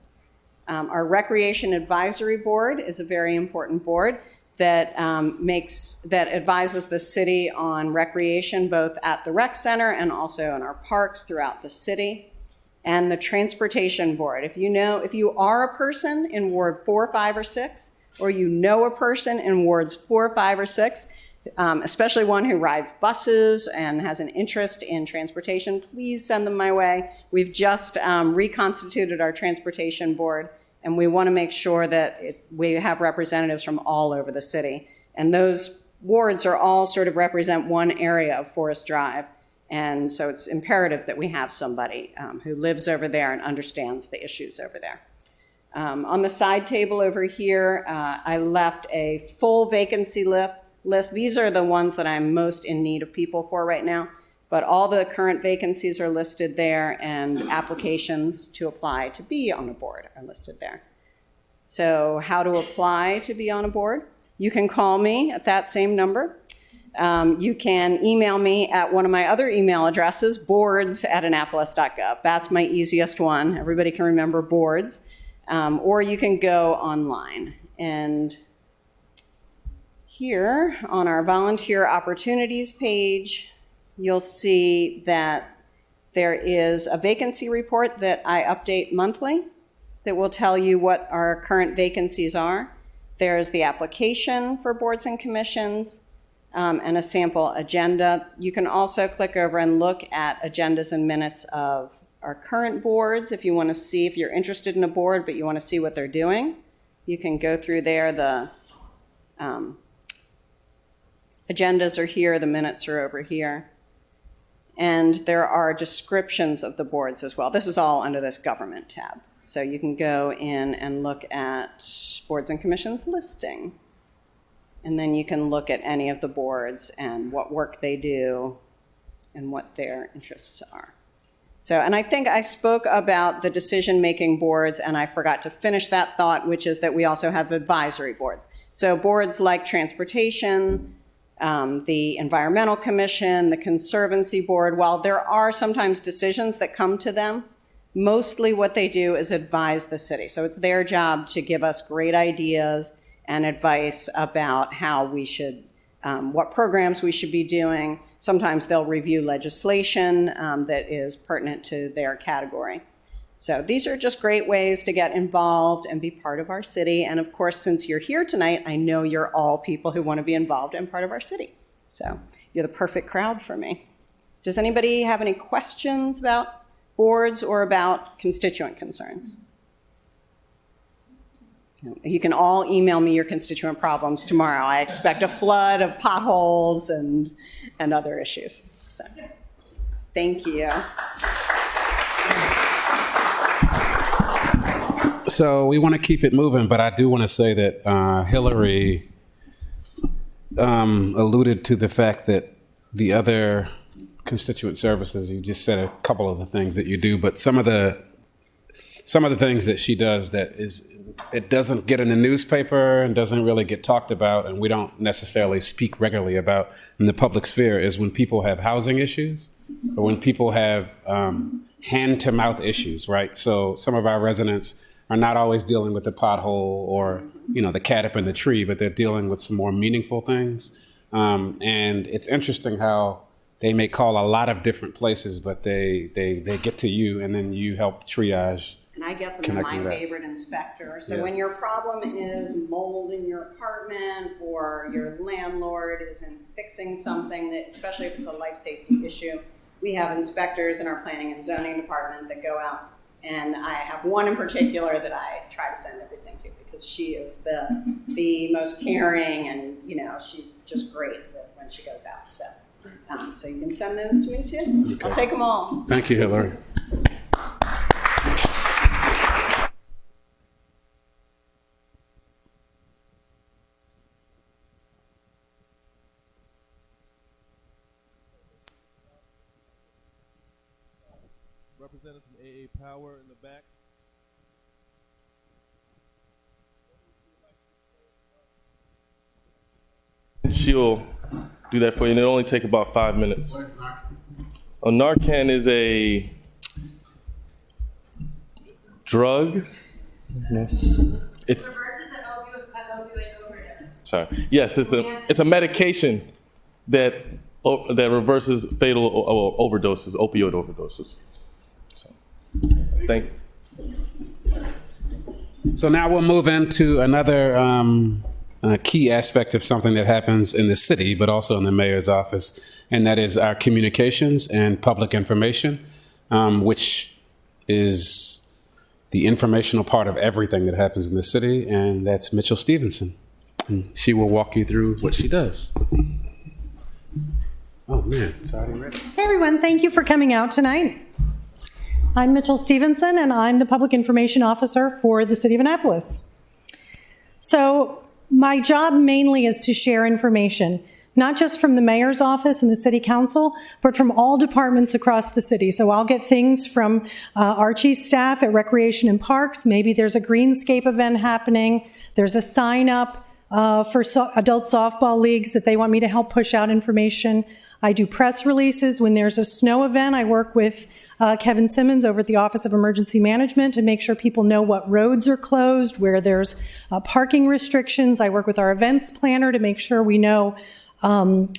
Our Recreation Advisory Board is a very important board. that that advises the city on recreation, both at the rec center and also in our parks throughout the city. And the Transportation Board. If you are a person in Ward 4, 5, or 6, or you know a person in Wards 4, 5, or 6, especially one who rides buses and has an interest in transportation, please send them my way. We've just reconstituted our Transportation Board, and we want to make sure that we have representatives from all over the city. And those wards are all sort of represent one area of Forest Drive. And so it's imperative that we have somebody who lives over there and understands the issues over there. On the side table over here, I left a full vacancy list. These are the ones that I'm most in need of people for right now, but all the current vacancies are listed there, and applications to apply to be on a board are listed there. So how to apply to be on a board? You can call me at that same number. You can email me at one of my other email addresses, boards@annapolis.gov. That's my easiest one. Everybody can remember boards. Or you can go online. And here on our volunteer opportunities page, you'll see that there is a vacancy report that I update monthly that will tell you what our current vacancies are. There's the application for boards and commissions, and a sample agenda. You can also click over and look at agendas and minutes of our current boards if you want to see, if you're interested in a board but you want to see what they're doing. You can go through there. The agendas are here, the minutes are over here. And there are descriptions of the boards as well. This is all under this government tab. So you can go in and look at boards and commissions listing. And then you can look at any of the boards and what work they do and what their interests are. So, and I think I spoke about the decision-making boards, and I forgot to finish that thought, which is that we also have advisory boards. So boards like transportation, the Environmental Commission, the Conservancy Board, while there are sometimes decisions that come to them, mostly what they do is advise the city. So it's their job to give us great ideas and advice about how we should, what programs we should be doing. Sometimes they'll review legislation that is pertinent to their category. So these are just great ways to get involved and be part of our city. And of course, since you're here tonight, I know you're all people who want to be involved and part of our city. So you're the perfect crowd for me. Does anybody have any questions about boards or about constituent concerns? You can all email me your constituent problems tomorrow. I expect a flood of potholes and other issues. So, thank you. So we want to keep it moving, but I do want to say that Hillary alluded to the fact that the other constituent services, you just said a couple of the things that you do, but some of the things that she does that is, it doesn't get in the newspaper and doesn't really get talked about, and we don't necessarily speak regularly about in the public sphere, is when people have housing issues or when people have hand-to-mouth issues, right? So some of our residents are not always dealing with the pothole or, the cat up in the tree, but they're dealing with some more meaningful things. And it's interesting how they may call a lot of different places, but they get to you, and then you help triage. And I get them to my favorite inspector. So when your problem is mold in your apartment, or your landlord isn't fixing something, that, especially if it's a life safety issue, we have inspectors in our planning and zoning department that go out. And I have one in particular that I try to send everything to, because she is the most caring, and she's just great when she goes out. So you can send those to me too. Okay. I'll take them all. Thank you, Hillary. Representative from AA Power in the back. She'll do that for you, and it'll only take about 5 minutes. Narcan is a drug. It's Sorry. Yes, it's a medication that reverses fatal overdoses, opioid overdoses. So, thank you. So now we'll move into another key aspect of something that happens in the city, but also in the mayor's office, and that is our communications and public information, which is the informational part of everything that happens in the city, and that's Mitchell Stevenson. And she will walk you through what she does. Oh man, it's already ready. Hey everyone, thank you for coming out tonight. I'm Mitchell Stevenson, and I'm the Public Information Officer for the City of Annapolis. So my job mainly is to share information, not just from the mayor's office and the city council, but from all departments across the city. So I'll get things from Archie's staff at Recreation and Parks. Maybe there's a greenscape event happening. There's a sign up for adult softball leagues that they want me to help push out information. I do press releases. When there's a snow event, I work with Kevin Simmons over at the Office of Emergency Management to make sure people know what roads are closed, where there's parking restrictions. I work with our events planner to make sure we know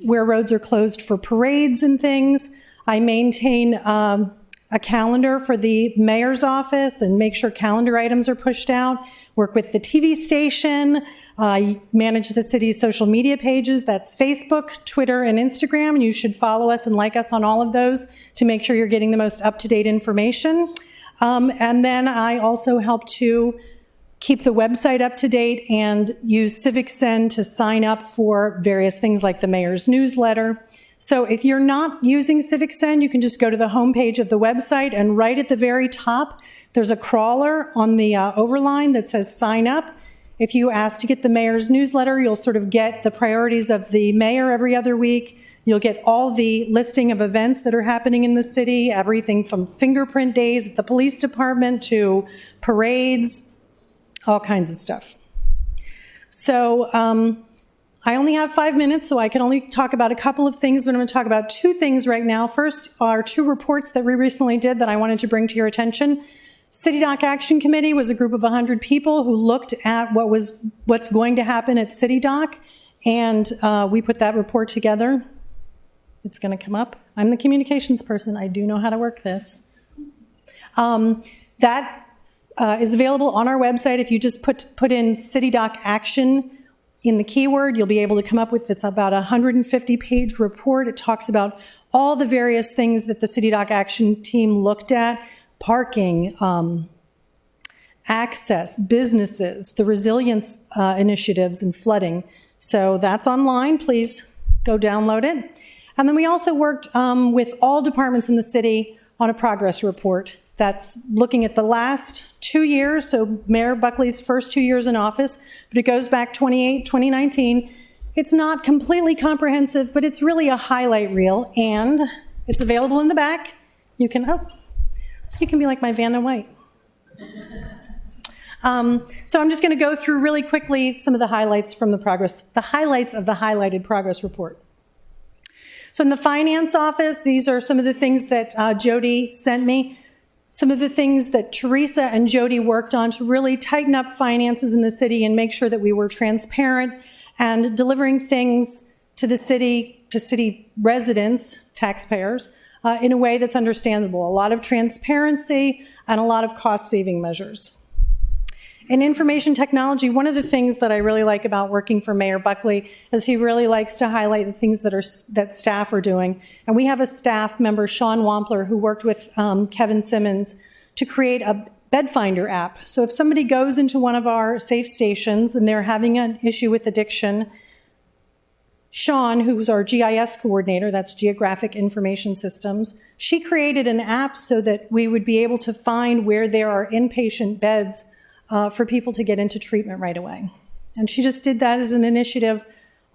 where roads are closed for parades and things. I maintain a calendar for the mayor's office and make sure calendar items are pushed out. Work with the TV station. I manage the city's social media pages. That's Facebook, Twitter, and Instagram. And you should follow us and like us on all of those to make sure you're getting the most up-to-date information. And then I also help to keep the website up to date and use CivicSend to sign up for various things like the mayor's newsletter. So if you're not using CivicSend, you can just go to the homepage of the website, and right at the very top, there's a crawler on the overline that says sign up. If you ask to get the mayor's newsletter, you'll sort of get the priorities of the mayor every other week. You'll get all the listing of events that are happening in the city, everything from fingerprint days at the police department to parades, all kinds of stuff. So I only have 5 minutes, so I can only talk about a couple of things, but I'm going to talk about two things right now. First are two reports that we recently did that I wanted to bring to your attention. City Dock Action Committee was a group of 100 people who looked at what's going to happen at City Dock, and we put that report together. It's going to come up. I'm the communications person. I do know how to work this. That is available on our website. If you just put in City Dock Action in the keyword, you'll be able to come up with, it's about a 150-page report. It talks about all the various things that the City Dock Action team looked at: parking, access, businesses, the resilience initiatives, and flooding. So that's online. Please go download it. And then we also worked with all departments in the city on a progress report that's looking at the last 2 years, so Mayor Buckley's first 2 years in office, but it goes back 2019. It's not completely comprehensive, but it's really a highlight reel, and it's available in the back. You can be like my Vanna White. So I'm just going to go through really quickly some of the highlights from the highlights of the highlighted progress report. So in the finance office, these are some of the things that Jody sent me. Some of the things that Teresa and Jody worked on to really tighten up finances in the city and make sure that we were transparent and delivering things to the city, to city residents, taxpayers, in a way that's understandable. A lot of transparency and a lot of cost-saving measures. In information technology, one of the things that I really like about working for Mayor Buckley is he really likes to highlight the things that staff are doing. And we have a staff member, Sean Wampler, who worked with Kevin Simmons to create a bed finder app. So if somebody goes into one of our safe stations and they're having an issue with addiction, Sean, who's our GIS coordinator, that's Geographic Information Systems, she created an app so that we would be able to find where there are inpatient beds for people to get into treatment right away. And she just did that as an initiative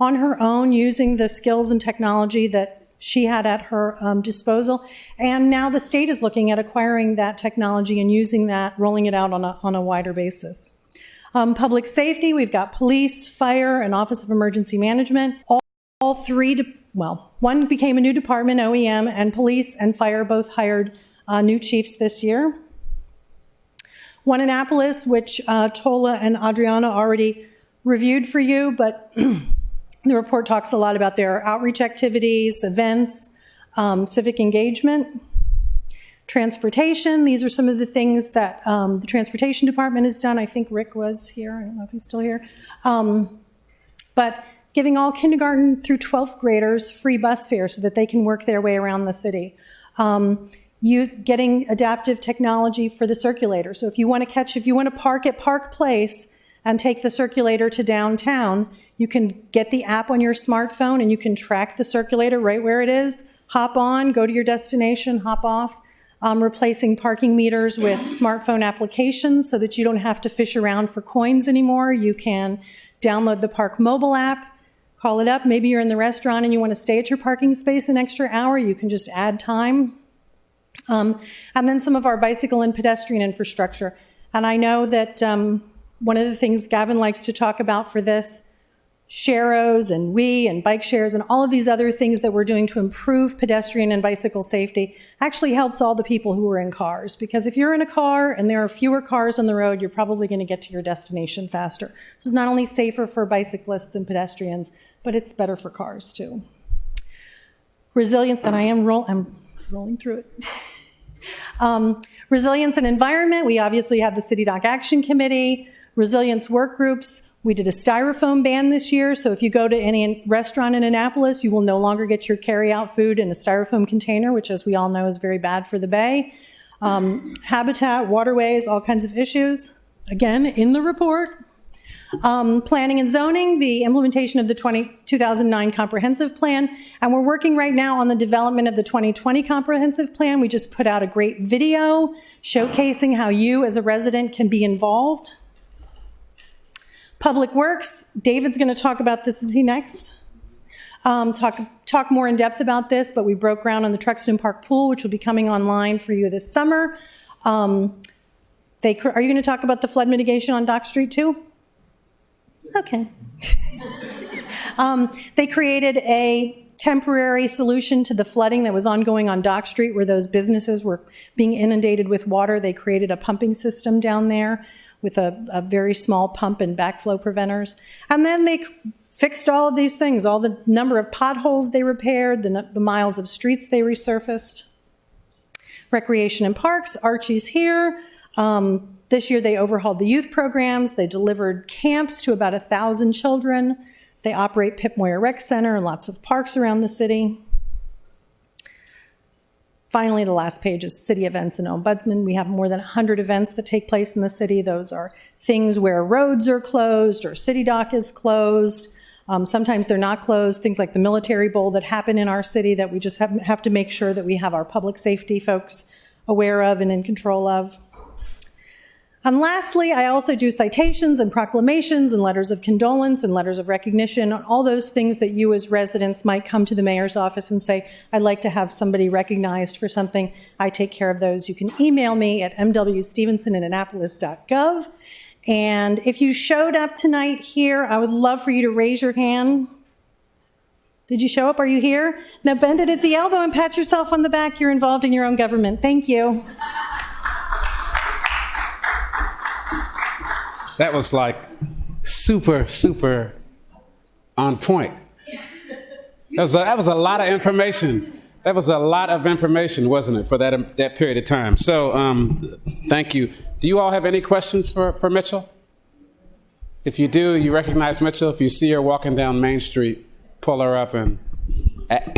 on her own, using the skills and technology that she had at her disposal. And now the state is looking at acquiring that technology and using that, rolling it out on a wider basis. Public safety, we've got police, fire, and Office of Emergency Management. All three, one became a new department, OEM, and police and fire both hired new chiefs this year. One Annapolis, which Tola and Adriana already reviewed for you, but the report talks a lot about their outreach activities, events, civic engagement, transportation. These are some of the things that the transportation department has done. I think Rick was here. I don't know if he's still here. But giving all kindergarten through 12th graders free bus fare so that they can work their way around the city. Getting adaptive technology for the circulator. So if you want to park at Park Place and take the circulator to downtown, you can get the app on your smartphone and you can track the circulator right where it is, hop on, go to your destination, hop off. Replacing parking meters with smartphone applications so that you don't have to fish around for coins anymore. You can download the Park mobile app, call it up. Maybe you're in the restaurant and you want to stay at your parking space an extra hour. You can just add time. And then some of our bicycle and pedestrian infrastructure. And I know that one of the things Gavin likes to talk about for this, Sharos and and bike shares and all of these other things that we're doing to improve pedestrian and bicycle safety actually helps all the people who are in cars. Because if you're in a car and there are fewer cars on the road, you're probably going to get to your destination faster. This is not only safer for bicyclists and pedestrians, but it's better for cars too. Resilience, and I'm rolling through it. Resilience and environment, we obviously have the City Dock Action Committee, resilience work groups. We did a styrofoam ban this year, so if you go to any restaurant in Annapolis, you will no longer get your carry-out food in a styrofoam container, which, as we all know, is very bad for the bay. Habitat, waterways, all kinds of issues. Again, in the report. Planning and zoning, the implementation of the 2009 comprehensive plan, and we're working right now on the development of the 2020 comprehensive plan. We just put out a great video showcasing how you as a resident can be involved. Public Works, David's going to talk about this. Is he next? Talk more in depth about this, but we broke ground on the Truxton Park Pool, which will be coming online for you this summer. Are you going to talk about the flood mitigation on Dock Street too? Okay. They created a temporary solution to the flooding that was ongoing on Dock Street where those businesses were being inundated with water. They created a pumping system down there with a very small pump and backflow preventers. And then they fixed all of these things, all the number of potholes they repaired, the miles of streets they resurfaced. Recreation and parks, Archie's here. This year they overhauled the youth programs. They delivered camps to about 1,000 children. They operate Pip Moyer Rec Center and lots of parks around the city. Finally, the last page is city events and Ombudsman. We have more than 100 events that take place in the city. Those are things where roads are closed or City Dock is closed. Sometimes they're not closed, things like the Military Bowl that happen in our city that we just have to make sure that we have our public safety folks aware of and in control of. And lastly, I also do citations and proclamations and letters of condolence and letters of recognition, all those things that you as residents might come to the mayor's office and say, I'd like to have somebody recognized for something. I take care of those. You can email me at mwstevenson@annapolis.gov. And if you showed up tonight here, I would love for you to raise your hand. Did you show up? Are you here? Now bend it at the elbow and pat yourself on the back. You're involved in your own government. Thank you. That was like super, super on point. That was a lot of information. That was a lot of information, wasn't it, for that period of time? So thank you. Do you all have any questions for Mitchell? If you do, you recognize Mitchell. If you see her walking down Main Street, pull her up and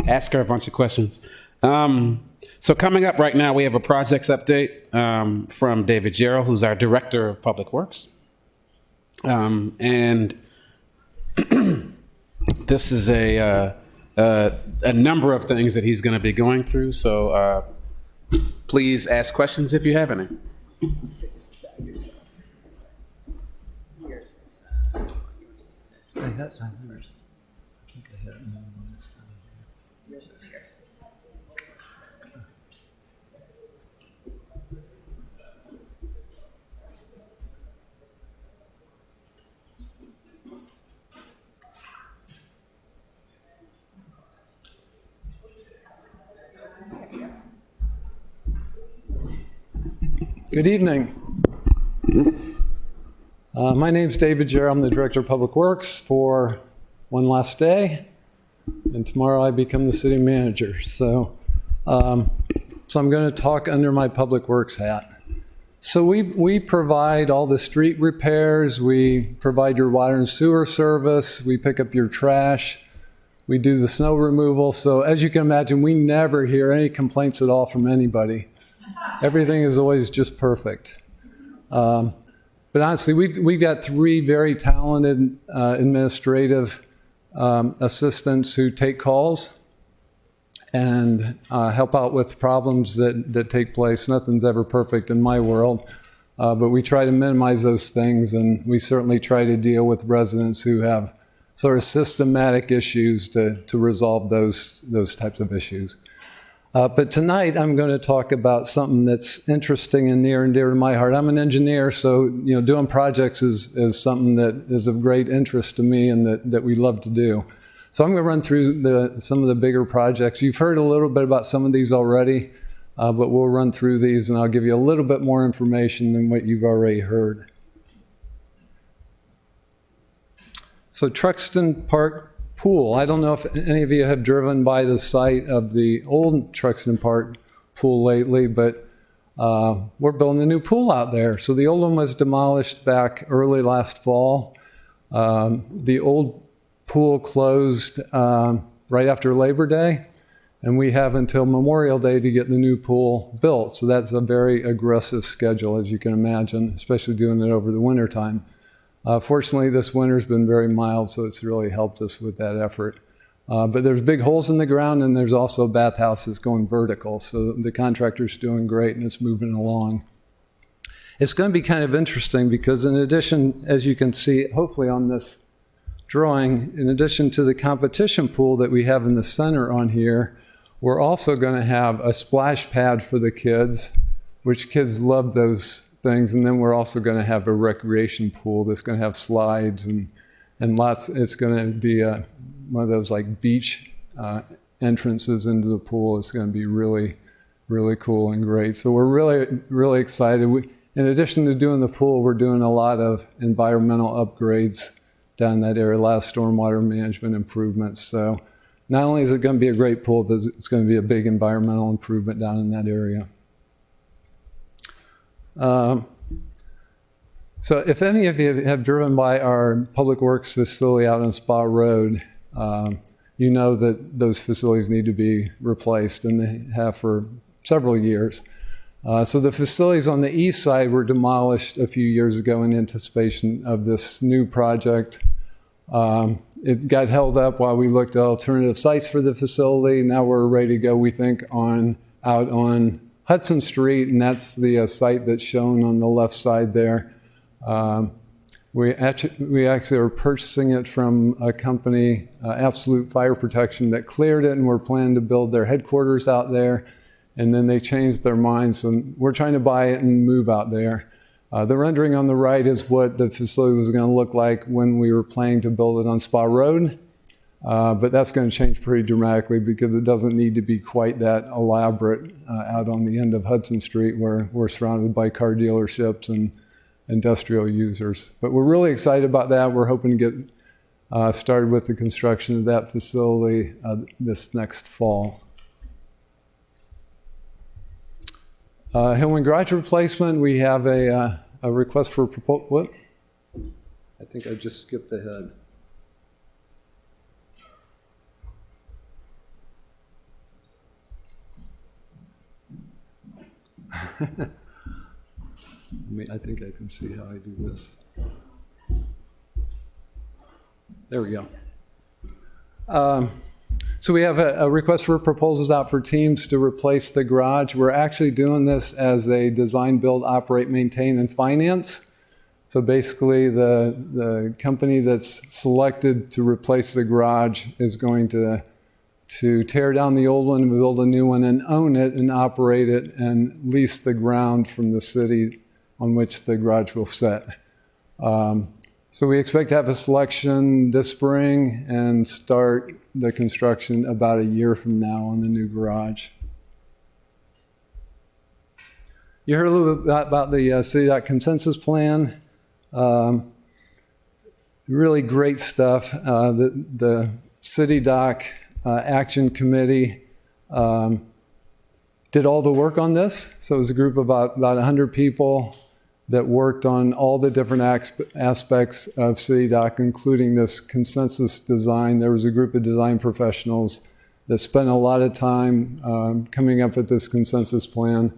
ask her a bunch of questions. So coming up right now, we have a projects update from David Jarrell, who's our Director of Public Works. And this is a number of things that he's going to be going through. So please ask questions if you have any. Good evening. My name's David Jarrett. I'm the Director of Public Works for one last day, and tomorrow I become the city manager. So I'm going to talk under my Public Works hat. So we provide all the street repairs, we provide your water and sewer service, we pick up your trash, we do the snow removal. So as you can imagine, we never hear any complaints at all from anybody. Everything is always just perfect. But honestly, we've got 3 very talented administrative assistants who take calls and help out with problems that take place. Nothing's ever perfect in my world, but we try to minimize those things, and we certainly try to deal with residents who have sort of systematic issues to resolve those types of issues. But tonight I'm going to talk about something that's interesting and near and dear to my heart. I'm an engineer, so doing projects is something that is of great interest to me and that we love to do. So I'm going to run through some of the bigger projects. You've heard a little bit about some of these already, but we'll run through these and I'll give you a little bit more information than what you've already heard. So Truxton Park Pool. I don't know if any of you have driven by the site of the old Truxton Park Pool lately, but we're building a new pool out there. So the old one was demolished back early last fall. The old pool closed right after Labor Day, and we have until Memorial Day to get the new pool built. So that's a very aggressive schedule, as you can imagine, especially doing it over the winter time. Fortunately, this winter's been very mild, so it's really helped us with that effort. But there's big holes in the ground, and there's also a bathhouse that's going vertical. So the contractor's doing great, and it's moving along. It's going to be kind of interesting because in addition, as you can see, hopefully on this drawing, in addition to the competition pool that we have in the center on here, we're also going to have a splash pad for the kids, which kids love those things. And then we're also going to have a recreation pool that's going to have slides and lots. It's going to be one of those like beach entrances into the pool. It's going to be really, really cool and great. So we're really, really excited. In addition to doing the pool, we're doing a lot of environmental upgrades down in that area, a lot of stormwater management improvements. So not only is it going to be a great pool, but it's going to be a big environmental improvement down in that area. So if any of you have driven by our Public Works facility out on Spa Road, you know that those facilities need to be replaced, and they have for several years. So the facilities on the east side were demolished a few years ago in anticipation of this new project. It got held up while we looked at alternative sites for the facility. Now we're ready to go, we think, out on Hudson Street, and that's the site that's shown on the left side there. We actually are purchasing it from a company, Absolute Fire Protection, that cleared it, and we're planning to build their headquarters out there. And then they changed their minds, and we're trying to buy it and move out there. The rendering on the right is what the facility was going to look like when we were planning to build it on Spa Road. But that's going to change pretty dramatically because it doesn't need to be quite that elaborate out on the end of Hudson Street where we're surrounded by car dealerships and industrial users. But we're really excited about that. We're hoping to get started with the construction of that facility this next fall. Hillman Garage replacement, we have a request for proposal. What? I think I just skipped ahead. I think I can see how I do this. There we go. So we have a request for proposals out for teams to replace the garage. We're actually doing this as a design, build, operate, maintain, and finance. So basically the company that's selected to replace the garage is going to tear down the old one and build a new one and own it and operate it and lease the ground from the city on which the garage will sit. So we expect to have a selection this spring and start the construction about a year from now on the new garage. You heard a little bit about the City Consensus Plan. Really great stuff. The City Dock Action Committee did all the work on this. So it was a group of about 100 people that worked on all the different aspects of City Dock, including this consensus design. There was a group of design professionals that spent a lot of time coming up with this consensus plan.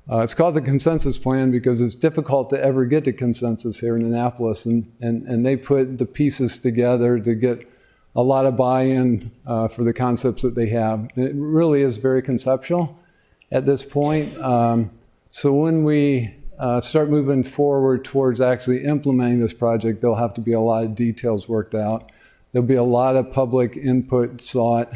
It's called the consensus plan because it's difficult to ever get to consensus here in Annapolis, and they put the pieces together to get a lot of buy-in for the concepts that they have. It really is very conceptual at this point. So when we start moving forward towards actually implementing this project, there'll have to be a lot of details worked out. There'll be a lot of public input sought,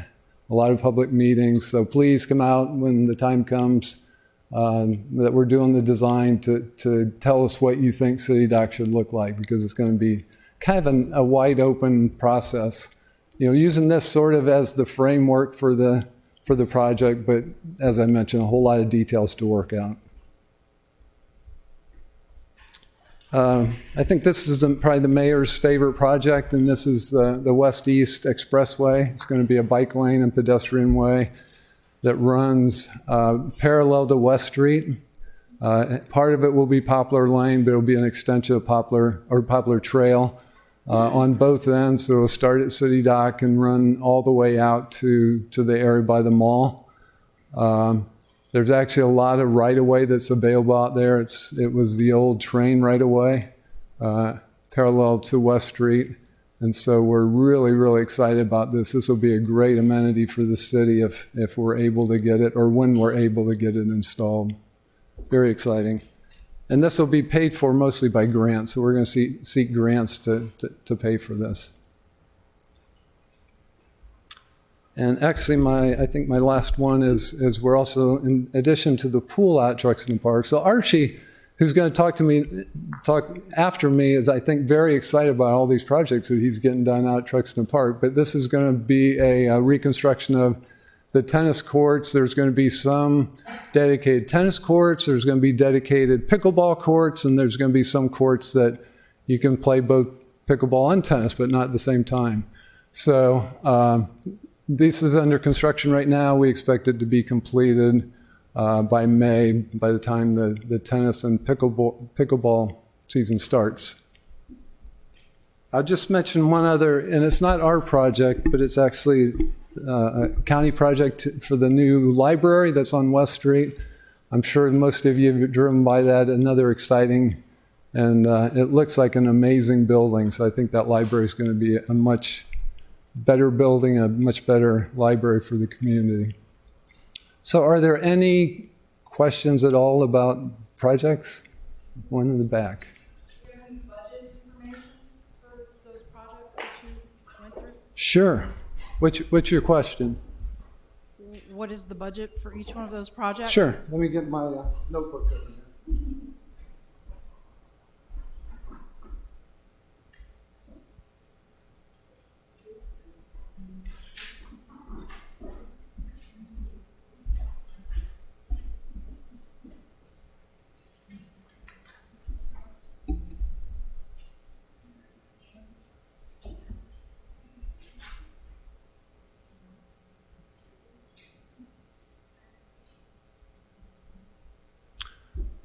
a lot of public meetings. So please come out when the time comes that we're doing the design to tell us what you think City Dock should look like, because it's going to be kind of a wide open process. You know, using this sort of as the framework for the project, but as I mentioned, a whole lot of details to work out. I think this is probably the mayor's favorite project, and this is the West-East Expressway. It's going to be a bike lane and pedestrian way that runs parallel to West Street. Part of it will be Poplar Lane, but it'll be an extension of Poplar Trail on both ends. So it'll start at City Dock and run all the way out to the area by the mall. There's actually a lot of right-of-way that's available out there. It was the old train right-of-way parallel to West Street. And so we're really, really excited about this. This will be a great amenity for the city if we're able to get it, or when we're able to get it installed. Very exciting. And this will be paid for mostly by grants. So we're going to seek grants to pay for this. And actually, I think my last one is we're also, in addition to the pool out at Truxtun Park. So Archie, who's going to talk after me, is, I think, very excited about all these projects that he's getting done out at Truxtun Park. But this is going to be a reconstruction of the tennis courts. There's going to be some dedicated tennis courts. There's going to be dedicated pickleball courts, and there's going to be some courts that you can play both pickleball and tennis, but not at the same time. So this is under construction right now. We expect it to be completed by May, by the time the tennis and pickleball season starts. I'll just mention one other, and it's not our project, but it's actually a county project for the new library that's on West Street. I'm sure most of you have driven by that. Another exciting, and it looks like an amazing building. So I think that library is going to be a much better building, a much better library for the community. So are there any questions at all about projects? One in the back. Do you have any budget information for those projects that you went through? Sure. What's your question? What is the budget for each one of those projects? Sure. Let me get my notebook over here.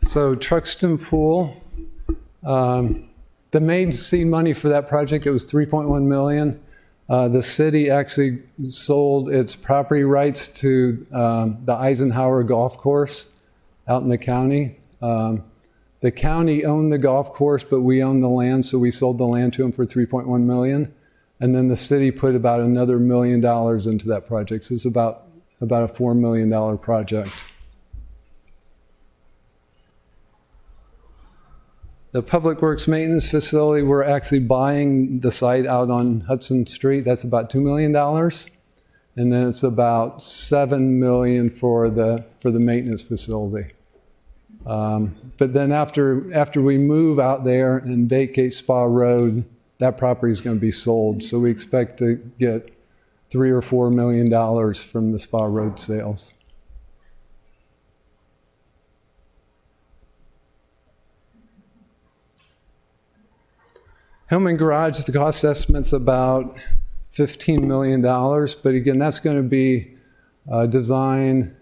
So Truxtun Pool, the main seed money for that project, it was $3.1 million. The city actually sold its property rights to the Eisenhower Golf Course out in the county. The county owned the golf course, but we owned the land, so we sold the land to them for $3.1 million. And then the city put about another $1 million into that project. So it's about a $4 million project. The Public Works Maintenance Facility, we're actually buying the site out on Hudson Street. That's about $2 million. And then it's about $7 million for the maintenance facility. But then after we move out there and vacate Spa Road, that property is going to be sold. So we expect to get $3 or $4 million from the Spa Road sales. Hillman Garage, the cost estimate's about $15 million, but again, that's going to be design.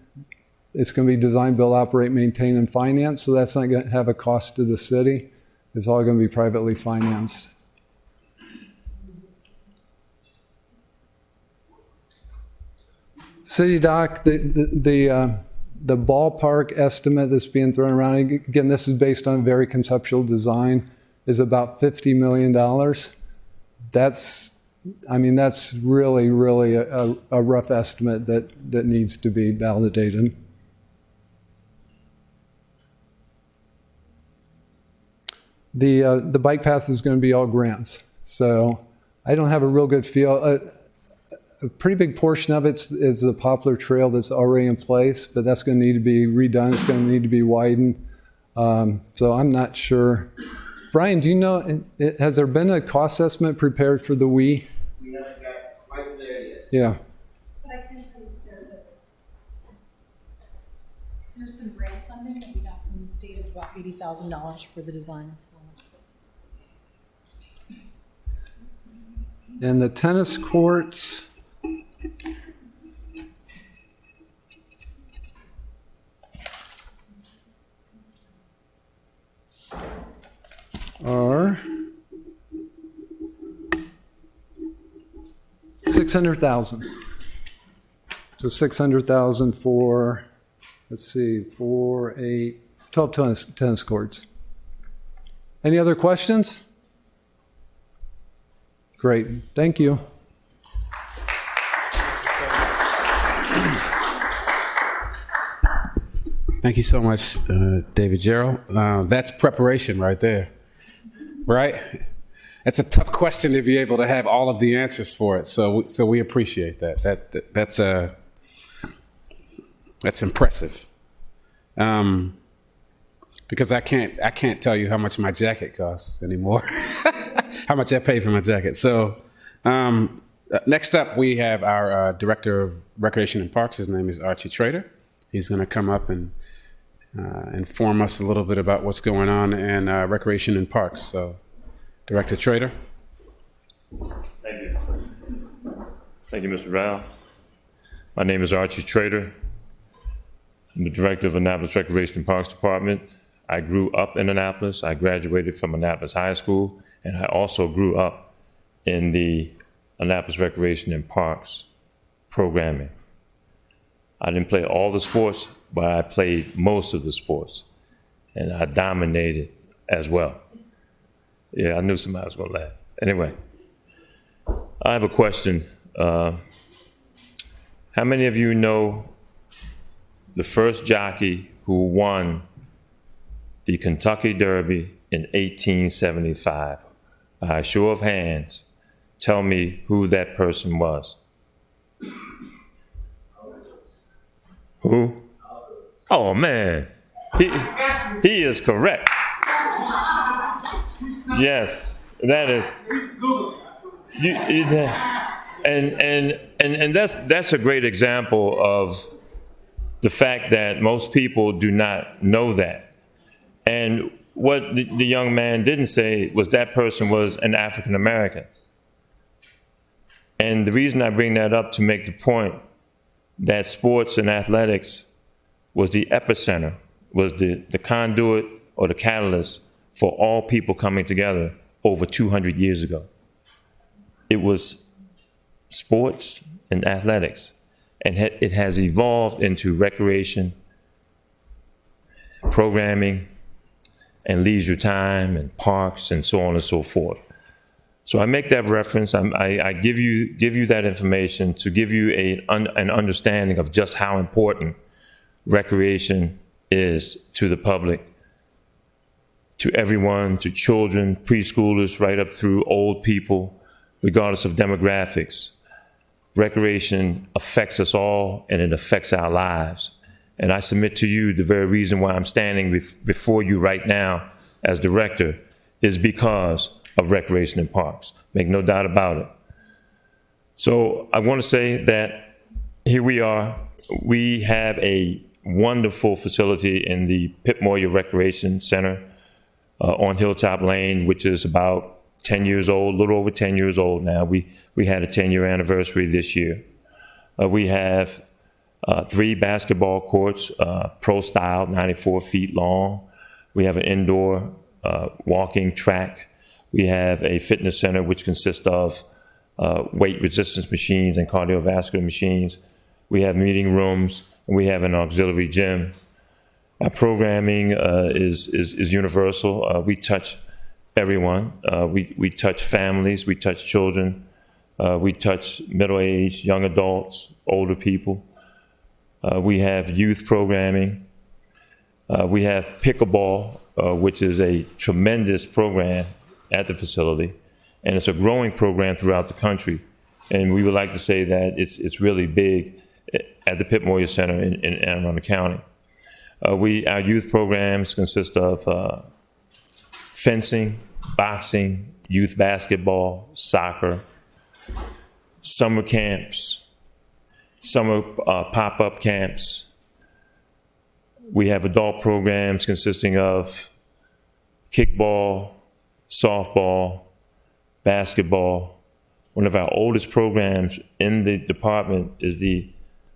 It's going to be design, build, operate, maintain, and finance, so that's not going to have a cost to the city. It's all going to be privately financed. City Dock, the ballpark estimate that's being thrown around, again, this is based on a very conceptual design, is about $50 million. That's really, really a rough estimate that needs to be validated. The bike path is going to be all grants, so I don't have a real good feel. A pretty big portion of it is the Poplar Trail that's already in place, but that's going to need to be redone. It's going to need to be widened. So I'm not sure. Brian, do you know, has there been a cost estimate prepared for the WE? We haven't got quite there yet. Yeah. But I can tell you there's some grant funding that we got from the state of about $80,000 for the design. And the tennis courts, are $600,000. So $600,000 for, let's see, 12 tennis courts. Any other questions? Great, thank you. Thank you so much, David Gerald. That's preparation right there, right? That's a tough question to be able to have all of the answers for it. So we appreciate that. That's impressive. Because I can't tell you how much my jacket costs anymore. How much I pay for my jacket. So next up, we have our Director of Recreation and Parks. His name is Archie Trader. He's going to come up and inform us a little bit about what's going on in Recreation and Parks. So, Director Trader. Thank you. Thank you, Mr. Rao. My name is Archie Trader. I'm the Director of Annapolis Recreation and Parks Department. I grew up in Annapolis. I graduated from Annapolis High School, and I also grew up in the Annapolis Recreation and Parks programming. I didn't play all the sports, but I played most of the sports, and I dominated as well. Yeah, I knew somebody was going to laugh. Anyway, I have a question. How many of you know the first jockey who won the Kentucky Derby in 1875? By a show of hands, tell me who that person was. Who? Oh man, he is correct. Yes, that is. And that's a great example of the fact that most people do not know that. And what the young man didn't say was that person was an African American. And the reason I bring that up to make the point that sports and athletics was the epicenter, was the conduit or the catalyst for all people coming together over 200 years ago. It was sports and athletics, and it has evolved into recreation, programming, and leisure time, and parks, and so on and so forth. So I make that reference. I give you that information to give you an understanding of just how important recreation is to the public, to everyone, to children, preschoolers, right up through old people, regardless of demographics. Recreation affects us all, and it affects our lives. And I submit to you the very reason why I'm standing before you right now as director is because of Recreation and Parks. Make no doubt about it. So I want to say that here we are. We have a wonderful facility in the Pip Moyer Recreation Center on Hilltop Lane, which is about 10 years old, a little over 10 years old now. We had a 10-year anniversary this year. We have 3 basketball courts, pro style, 94 feet long. We have an indoor walking track. We have a fitness center which consists of weight resistance machines and cardiovascular machines. We have meeting rooms, and we have an auxiliary gym. Our programming is universal. We touch everyone. We touch families, we touch children, we touch middle-aged, young adults, older people. We have youth programming. We have pickleball, which is a tremendous program at the facility, and it's a growing program throughout the country. And we would like to say that it's really big at the Pitt Moyer Center in Anne Arundel County. Our youth programs consist of fencing, boxing, youth basketball, soccer, summer camps, summer pop-up camps. We have adult programs consisting of kickball, softball, basketball. One of our oldest programs in the department is the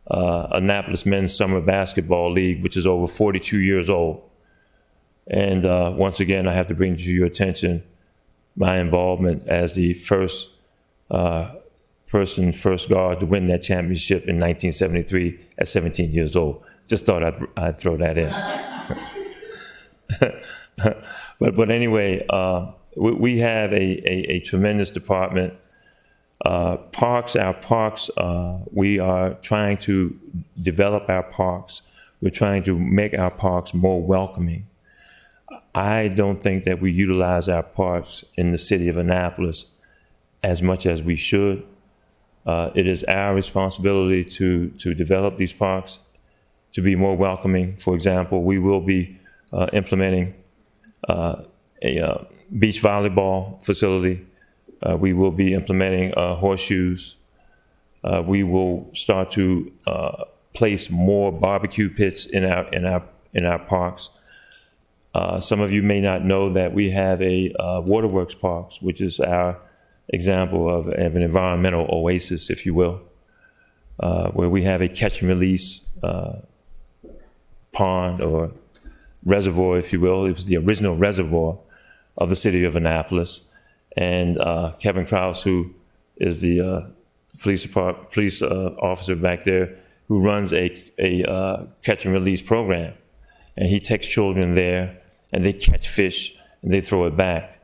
Annapolis Men's Summer Basketball League, which is over 42 years old. And once again, I have to bring to your attention my involvement as the first guard to win that championship in 1973 at 17 years old. Just thought I'd throw that in. But anyway, we have a tremendous department. Our parks, we are trying to develop our parks. We're trying to make our parks more welcoming. I don't think that we utilize our parks in the city of Annapolis as much as we should. It is our responsibility to develop these parks to be more welcoming. For example, we will be implementing a beach volleyball facility. We will be implementing horseshoes. We will start to place more barbecue pits in our parks. Some of you may not know that we have a waterworks parks, which is our example of an environmental oasis, if you will, where we have a catch and release pond or reservoir, if you will. It was the original reservoir of the city of Annapolis. And Kevin Krause, who is the police officer back there, who runs a catch and release program. And he takes children there, and they catch fish, and they throw it back.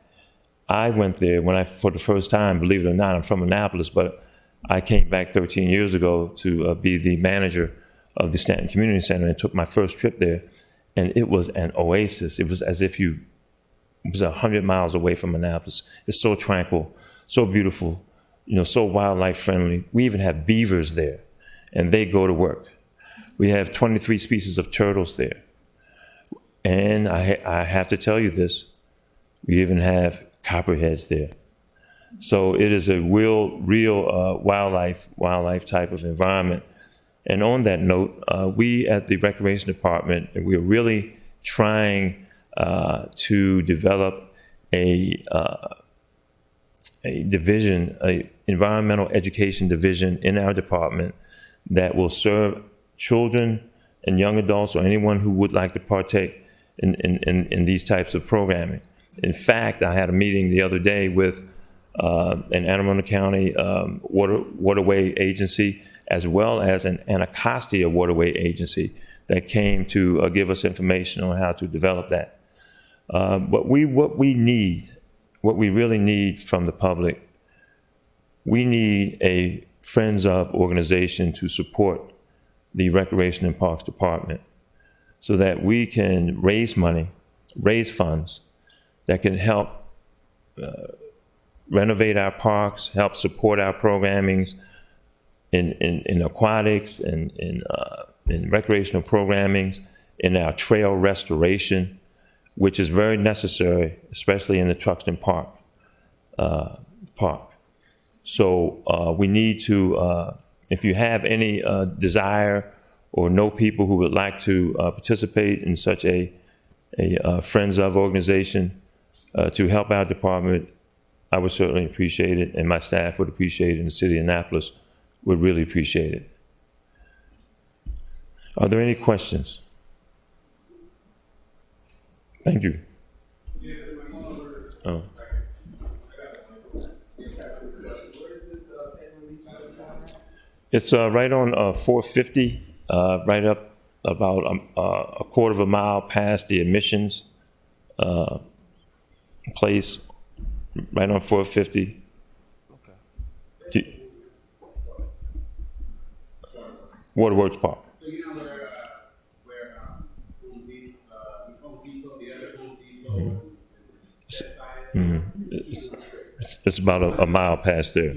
I went there for the first time, believe it or not. I'm from Annapolis, but I came back 13 years ago to be the manager of the Stanton Community Center and took my first trip there. And it was an oasis. It was as if it was 100 miles away from Annapolis. It's so tranquil, so beautiful, so wildlife friendly. We even have beavers there, and they go to work. We have 23 species of turtles there. And I have to tell you this, we even have copperheads there. So it is a real wildlife type of environment. And on that note, we at the Recreation Department, we're really trying to develop a division, an environmental education division in our department that will serve children and young adults or anyone who would like to partake in these types of programming. In fact, I had a meeting the other day with an Anne Arundel County waterway agency, as well as an Anacostia waterway agency that came to give us information on how to develop that. What we really need from the public, we need a Friends of organization to support the Recreation and Parks Department so that we can raise money, raise funds that can help renovate our parks, help support our programmings in aquatics and in recreational programmings, in our trail restoration, which is very necessary, especially in the Truxtun Park. So we need to, if you have any desire or know people who would like to participate in such a Friends of organization to help our department I would certainly appreciate it, and my staff would appreciate it, and the city of Annapolis would really appreciate it. Are there any questions? Thank you. Oh. It's right on 450, right up about a quarter of a mile past the admissions place, right on 450. Okay. Waterworks Park. So you know where Home Depot, the other Home Depot, It's about a mile past there.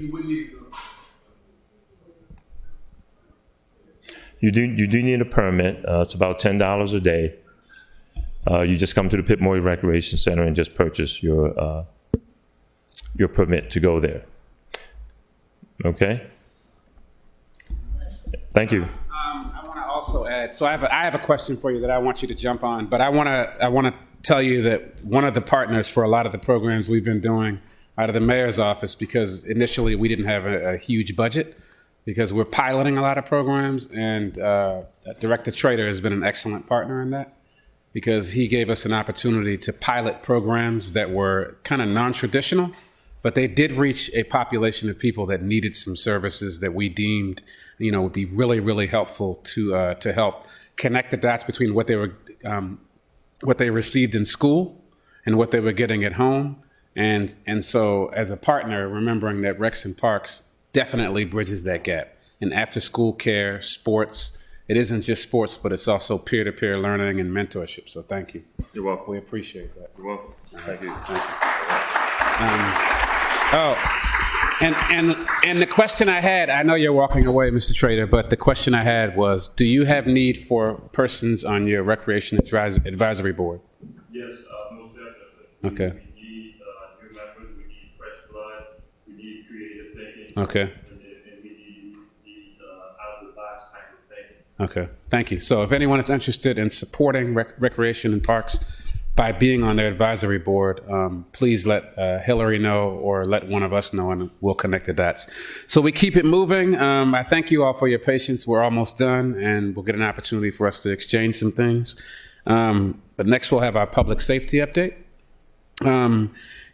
You do need a permit. It's about $10 a day. You just come to the Pitmore Recreation Center and just purchase your permit to go there. Okay. Thank you. I want to also add. So I have a question for you that I want you to jump on, but I want to tell you that one of the partners for a lot of the programs we've been doing out of the mayor's office, because initially we didn't have a huge budget, because we're piloting a lot of programs, and Director Trader has been an excellent partner in that, because he gave us an opportunity to pilot programs that were kind of non-traditional, but they did reach a population of people that needed some services that we deemed, would be really, really helpful to help connect the dots between what they received in school and what they were getting at home. And so as a partner, remembering that Recs and Parks definitely bridges that gap. And after school care, sports, it isn't just sports, but it's also peer-to-peer learning and mentorship. So thank you. You're welcome. We appreciate that. You're welcome. Thank you. And the question I had, I know you're walking away, Mr. Trader, but the question I had was, do you have need for persons on your Recreation Advisory Board? Yes, most definitely. Okay. We need new members, we need fresh blood, we need creative thinking. Okay. And we need out-of-the-box type of thinking. Okay, thank you. So if anyone is interested in supporting Recreation and Parks by being on their advisory board, please let Hillary know or let one of us know, and we'll connect the dots. So we keep it moving. I thank you all for your patience. We're almost done, and we'll get an opportunity for us to exchange some things. But next we'll have our public safety update.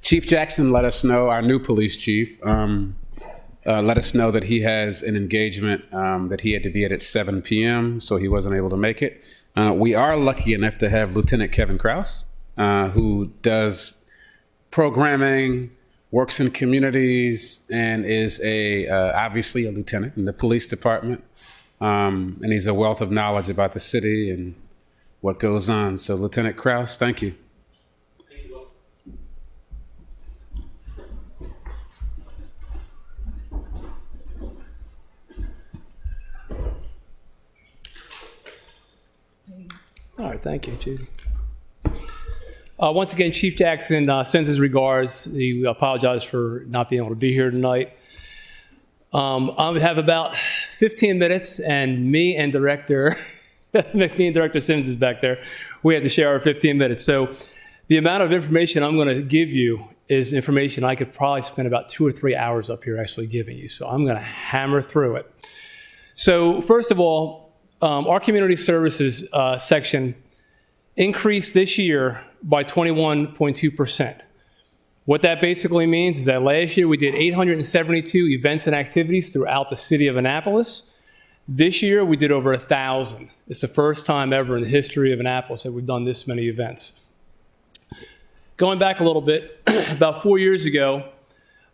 Chief Jackson let us know, our new police chief, let us know that he has an engagement that he had to be at 7 p.m., so he wasn't able to make it. We are lucky enough to have Lieutenant Kevin Krause, who does programming, works in communities, and is obviously a lieutenant in the police department. And he's a wealth of knowledge about the city and what goes on. So Lieutenant Krause, thank you. All right, thank you, Chief. Once again, Chief Jackson sends his regards. He apologized for not being able to be here tonight. I have about 15 minutes, and me and Director Simmons is back there. We have to share our 15 minutes. So the amount of information I'm going to give you is information I could probably spend about 2 or 3 hours up here actually giving you. So I'm going to hammer through it. So first of all, our community services section increased this year by 21.2%. What that basically means is that last year we did 872 events and activities throughout the city of Annapolis. This year we did over 1,000. It's the first time ever in the history of Annapolis that we've done this many events. Going back a little bit, about 4 years ago,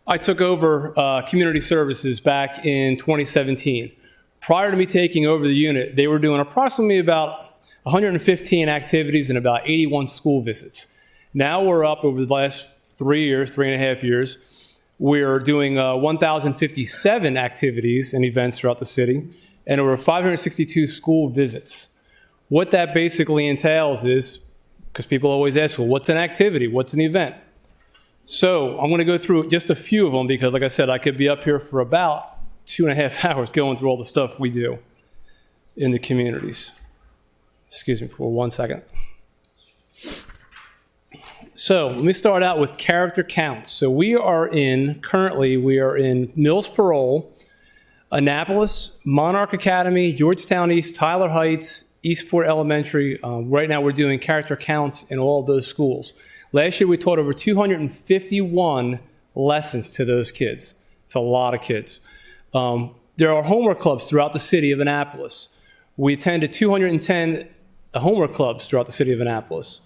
I took over community services back in 2017. Prior to me taking over the unit, they were doing approximately about 115 activities and about 81 school visits. Now we're up over the last 3.5 years. We're doing 1,057 activities and events throughout the city and over 562 school visits. What that basically entails is, because people always ask, well, what's an activity? What's an event? So I'm going to go through just a few of them because, like I said, I could be up here for about 2.5 hours going through all the stuff we do in the communities. Excuse me for 1 second. So let me start out with character counts. So currently we are in Mills Parole, Annapolis, Monarch Academy, Georgetown East, Tyler Heights, Eastport Elementary. Right now we're doing character counts in all of those schools. Last year we taught over 251 lessons to those kids. It's a lot of kids. There are homework clubs throughout the city of Annapolis. We attended 210 homework clubs throughout the city of Annapolis.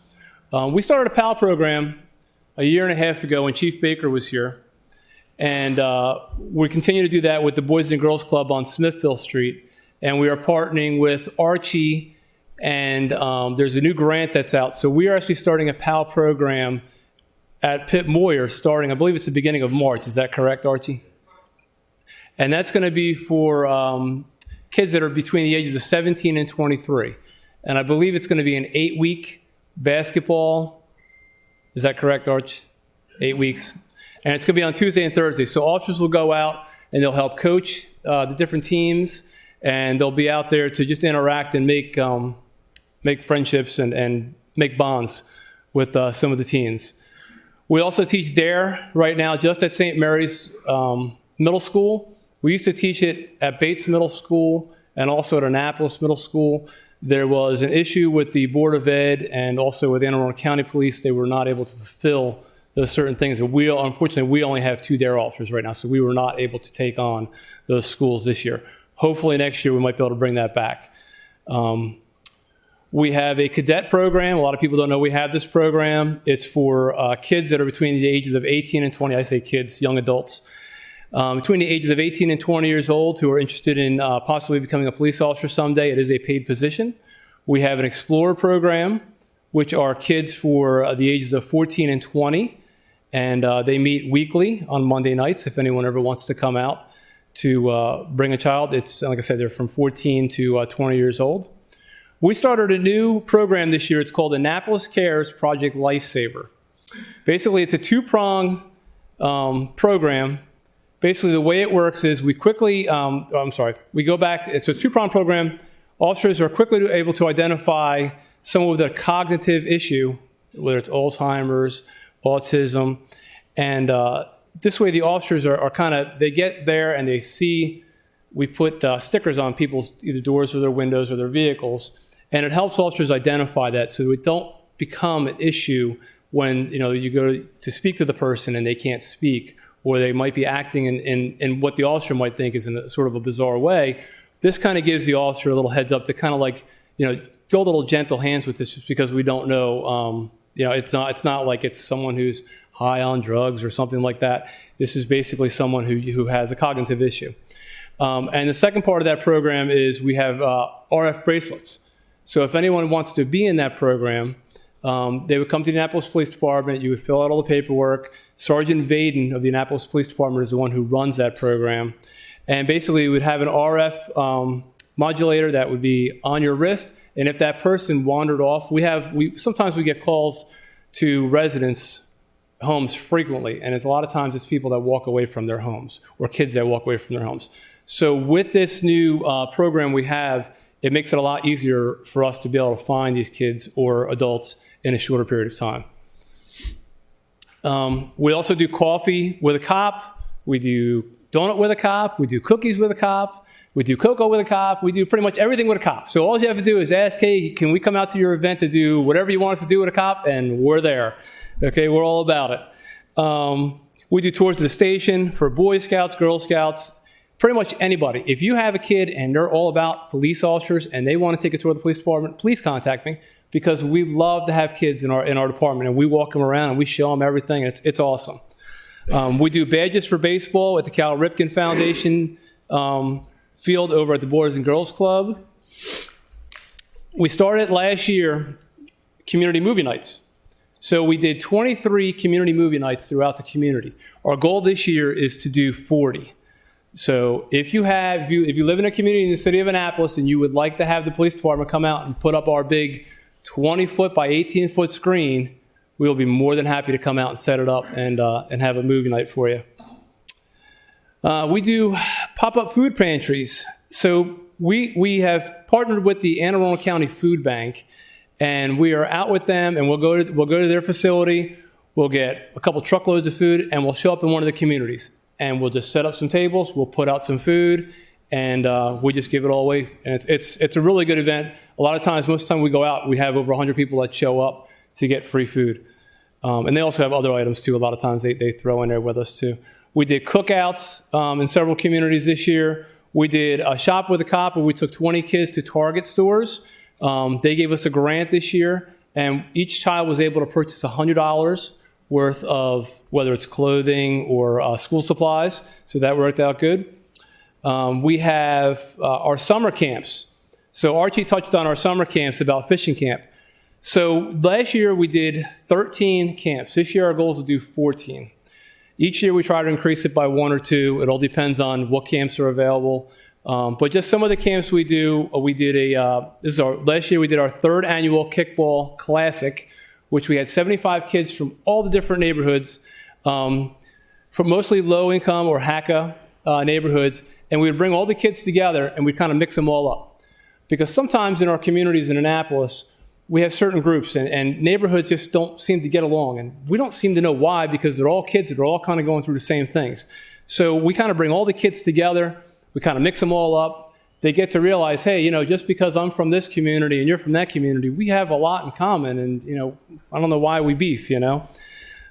We started a PAL program a year and a half ago when Chief Baker was here. And we continue to do that with the Boys and Girls Club on Smithville Street. And we are partnering with Archie, and there's a new grant that's out. So we are actually starting a PAL program at Pitt Moyer starting, I believe it's the beginning of March. Is that correct, Archie? And that's going to be for kids that are between the ages of 17 and 23. And I believe it's going to be an 8-week basketball. Is that correct, Arch? 8 weeks. And it's going to be on Tuesday and Thursday. So officers will go out and they'll help coach the different teams, and they'll be out there to just interact and make friendships and make bonds with some of the teens. We also teach DARE right now just at St. Mary's Middle School. We used to teach it at Bates Middle School and also at Annapolis Middle School. There was an issue with the Board of Ed and also with Anne Arundel County Police. They were not able to fulfill those certain things. Unfortunately, we only have 2 DARE officers right now, so we were not able to take on those schools this year. Hopefully next year we might be able to bring that back. We have a cadet program. A lot of people don't know we have this program. It's for kids that are between the ages of 18 and 20. I say kids, young adults. Between the ages of 18 and 20 years old who are interested in possibly becoming a police officer someday. It is a paid position. We have an Explorer program, which are kids for the ages of 14 and 20. And they meet weekly on Monday nights if anyone ever wants to come out to bring a child. It's, like I said, they're from 14 to 20 years old. We started a new program this year. It's called Annapolis Cares Project Lifesaver. Basically, it's a 2-prong program. Basically, the way it works is we go back. So it's a 2-prong program. Officers are quickly able to identify someone with a cognitive issue, whether it's Alzheimer's, autism, and this way the officers they get there and they see, we put stickers on people's either doors or their windows or their vehicles, and it helps officers identify that so it don't become an issue when you go to speak to the person and they can't speak, or they might be acting in what the officer might think is in a sort of a bizarre way. This kind of gives the officer a little heads up to kind of go a little gentle hands with this, just because we don't know. It's not like it's someone who's high on drugs or something like that. This is basically someone who has a cognitive issue. And the second part of that program is we have RF bracelets. So if anyone wants to be in that program, they would come to the Annapolis Police Department. You would fill out all the paperwork. Sergeant Vaden of the Annapolis Police Department is the one who runs that program. And basically, we would have an RF modulator that would be on your wrist. And if that person wandered off, sometimes we get calls to residents' homes frequently. And a lot of times it's people that walk away from their homes or kids that walk away from their homes. So with this new program we have, it makes it a lot easier for us to be able to find these kids or adults in a shorter period of time. We also do coffee with a cop. We do donut with a cop. We do cookies with a cop. We do cocoa with a cop. We do pretty much everything with a cop. So all you have to do is ask, hey, can we come out to your event to do whatever you want us to do with a cop? And we're there. Okay, we're all about it. We do tours to the station for Boy Scouts, Girl Scouts, pretty much anybody. If you have a kid and they're all about police officers and they want to take a tour of the police department, please contact me, because we love to have kids in our department, and we walk them around and we show them everything. It's awesome. We do badges for baseball at the Cal Ripken Foundation field over at the Boys and Girls Club. We started last year community movie nights. So we did 23 community movie nights throughout the community. Our goal this year is to do 40. So if you live in a community in the city of Annapolis and you would like to have the police department come out and put up our big 20-foot by 18-foot screen, we will be more than happy to come out and set it up and have a movie night for you. We do pop-up food pantries. So we have partnered with the Anne Arundel County Food Bank, and we are out with them, and we'll go to their facility. we'll get a couple truckloads of food, and we'll show up in one of the communities. And we'll just set up some tables, we'll put out some food, and we just give it all away. And it's a really good event. A lot of times, most of the time we go out, we have over 100 people that show up to get free food. And they also have other items too. A lot of times they throw in there with us too. We did cookouts in several communities this year. We did a shop with a cop where we took 20 kids to Target stores. They gave us a grant this year, and each child was able to purchase $100 worth of whether it's clothing or school supplies. So that worked out good. We have our summer camps. So Archie touched on our summer camps about fishing camp. So last year we did 13 camps. This year our goal is to do 14. Each year we try to increase it by 1 or 2. It all depends on what camps are available. But just some of the camps we do, last year we did our 3rd annual Kickball Classic, which we had 75 kids from all the different neighborhoods, from mostly low income or HACA neighborhoods, and we would bring all the kids together and we'd kind of mix them all up. Because sometimes in our communities in Annapolis, we have certain groups and neighborhoods just don't seem to get along. And we don't seem to know why, because they're all kids that are all kind of going through the same things. So we kind of bring all the kids together. We kind of mix them all up. They get to realize, hey, just because I'm from this community and you're from that community, we have a lot in common. And, I don't know why we beef,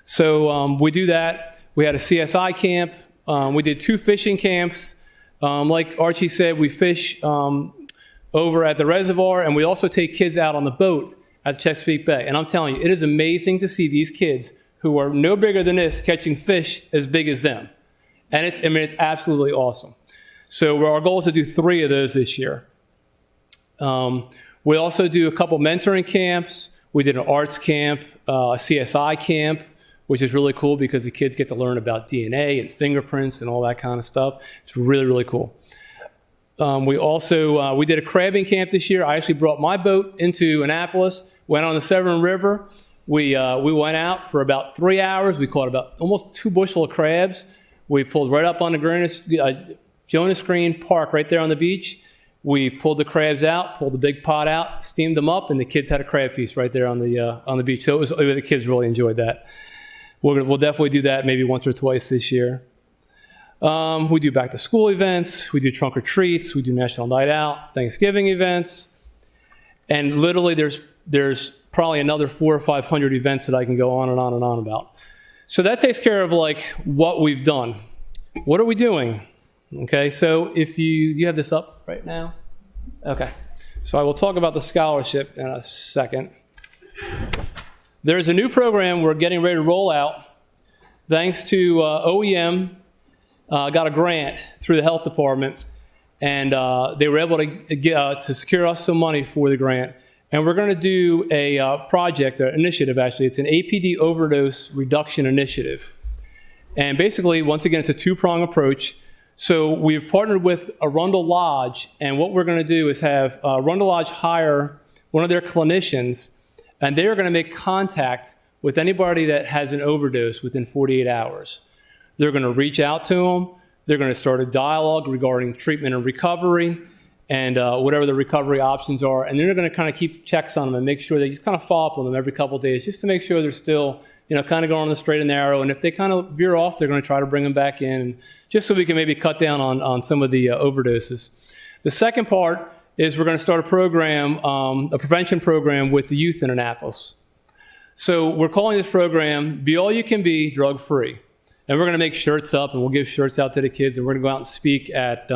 So we do that. We had a CSI camp. We did 2 fishing camps. Like Archie said, we fish over at the reservoir, and we also take kids out on the boat at Chesapeake Bay. And I'm telling you, it is amazing to see these kids who are no bigger than this catching fish as big as them. And it's absolutely awesome. So our goal is to do 3 of those this year. We also do a couple mentoring camps. We did an arts camp, a CSI camp, which is really cool because the kids get to learn about DNA and fingerprints and all that kind of stuff. It's really, really cool. We did a crabbing camp this year. I actually brought my boat into Annapolis, went on the Severn River. We went out for about 3 hours. We caught about almost 2 bushel of crabs. We pulled right up on the Jonas Green Park right there on the beach. We pulled the crabs out, pulled the big pot out, steamed them up, and the kids had a crab feast right there on the beach. So the kids really enjoyed that. We'll definitely do that maybe once or twice this year. We do back to school events. We do trunk or treats. We do National Night Out, Thanksgiving events. And literally there's probably another 400 or 500 events that I can go on and on and on about. So that takes care of what we've done. What are we doing? Okay, so if you have this up right now? Okay, so I will talk about the scholarship in a second. There's a new program we're getting ready to roll out. Thanks to OEM, got a grant through the health department, and they were able to secure us some money for the grant. And we're going to do a project, an initiative actually. It's an APD overdose reduction initiative. And basically, once again, it's a 2-prong approach. So we've partnered with Arundel Lodge, and what we're going to do is have Arundel Lodge hire one of their clinicians, and they are going to make contact with anybody that has an overdose within 48 hours. They're going to reach out to them. They're going to start a dialogue regarding treatment and recovery and whatever the recovery options are. And then they're going to kind of keep checks on them and make sure that you kind of follow up on them every couple of days just to make sure they're still, kind of going on the straight and narrow. And if they kind of veer off, they're going to try to bring them back in just so we can maybe cut down on some of the overdoses. The second part is we're going to start a program, a prevention program with the youth in Annapolis. So we're calling this program Be All You Can Be, Drug Free. And we're going to make shirts up, and we'll give shirts out to the kids, and we're going to go out and speak at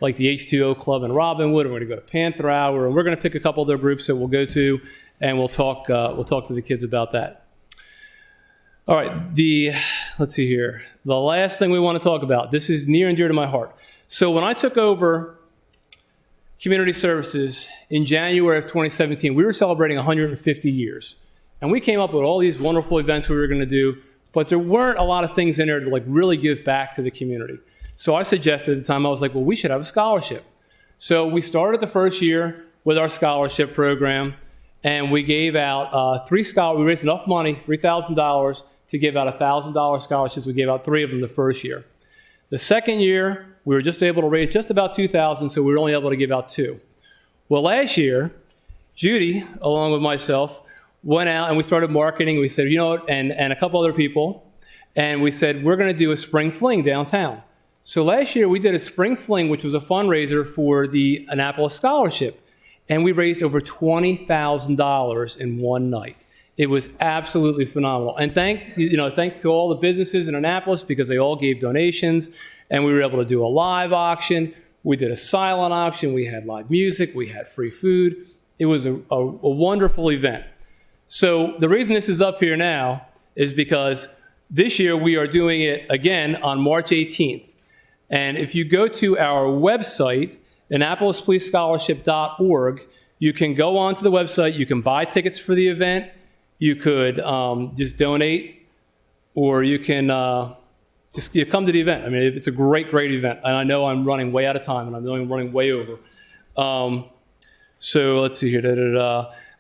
like the H2O Club in Robinwood, and we're going to go to Panther Hour, and we're going to pick a couple of their groups that we'll go to, and we'll talk to the kids about that. All right, let's see here. The last thing we want to talk about, this is near and dear to my heart. So when I took over Community Services in January of 2017, we were celebrating 150 years. And we came up with all these wonderful events we were going to do, but there weren't a lot of things in there to really give back to the community. So I suggested at the time, I was like, well, we should have a scholarship. So we started the first year with our scholarship program, and we gave out we raised enough money, $3,000, to give out $1,000 scholarships. We gave out 3 of them the first year. The second year, we were just able to raise just about $2,000, so we were only able to give out 2. Well, last year, Judy, along with myself, went out and we started marketing. We said, you know what, and a couple other people, and we said, we're going to do a spring fling downtown. So last year we did a spring fling, which was a fundraiser for the Annapolis Scholarship, and we raised over $20,000 in one night. It was absolutely phenomenal. And thank to all the businesses in Annapolis, because they all gave donations, and we were able to do a live auction. We did a silent auction. We had live music. We had free food. It was a wonderful event. So the reason this is up here now is because this year we are doing it again on March 18th. And if you go to our website, AnnapolisPoliceScholarship.org, you can go onto the website. You can buy tickets for the event. You could just donate, or you can just come to the event. I mean, it's a great, great event. And I know I'm running way out of time, and I'm running way over. So let's see here.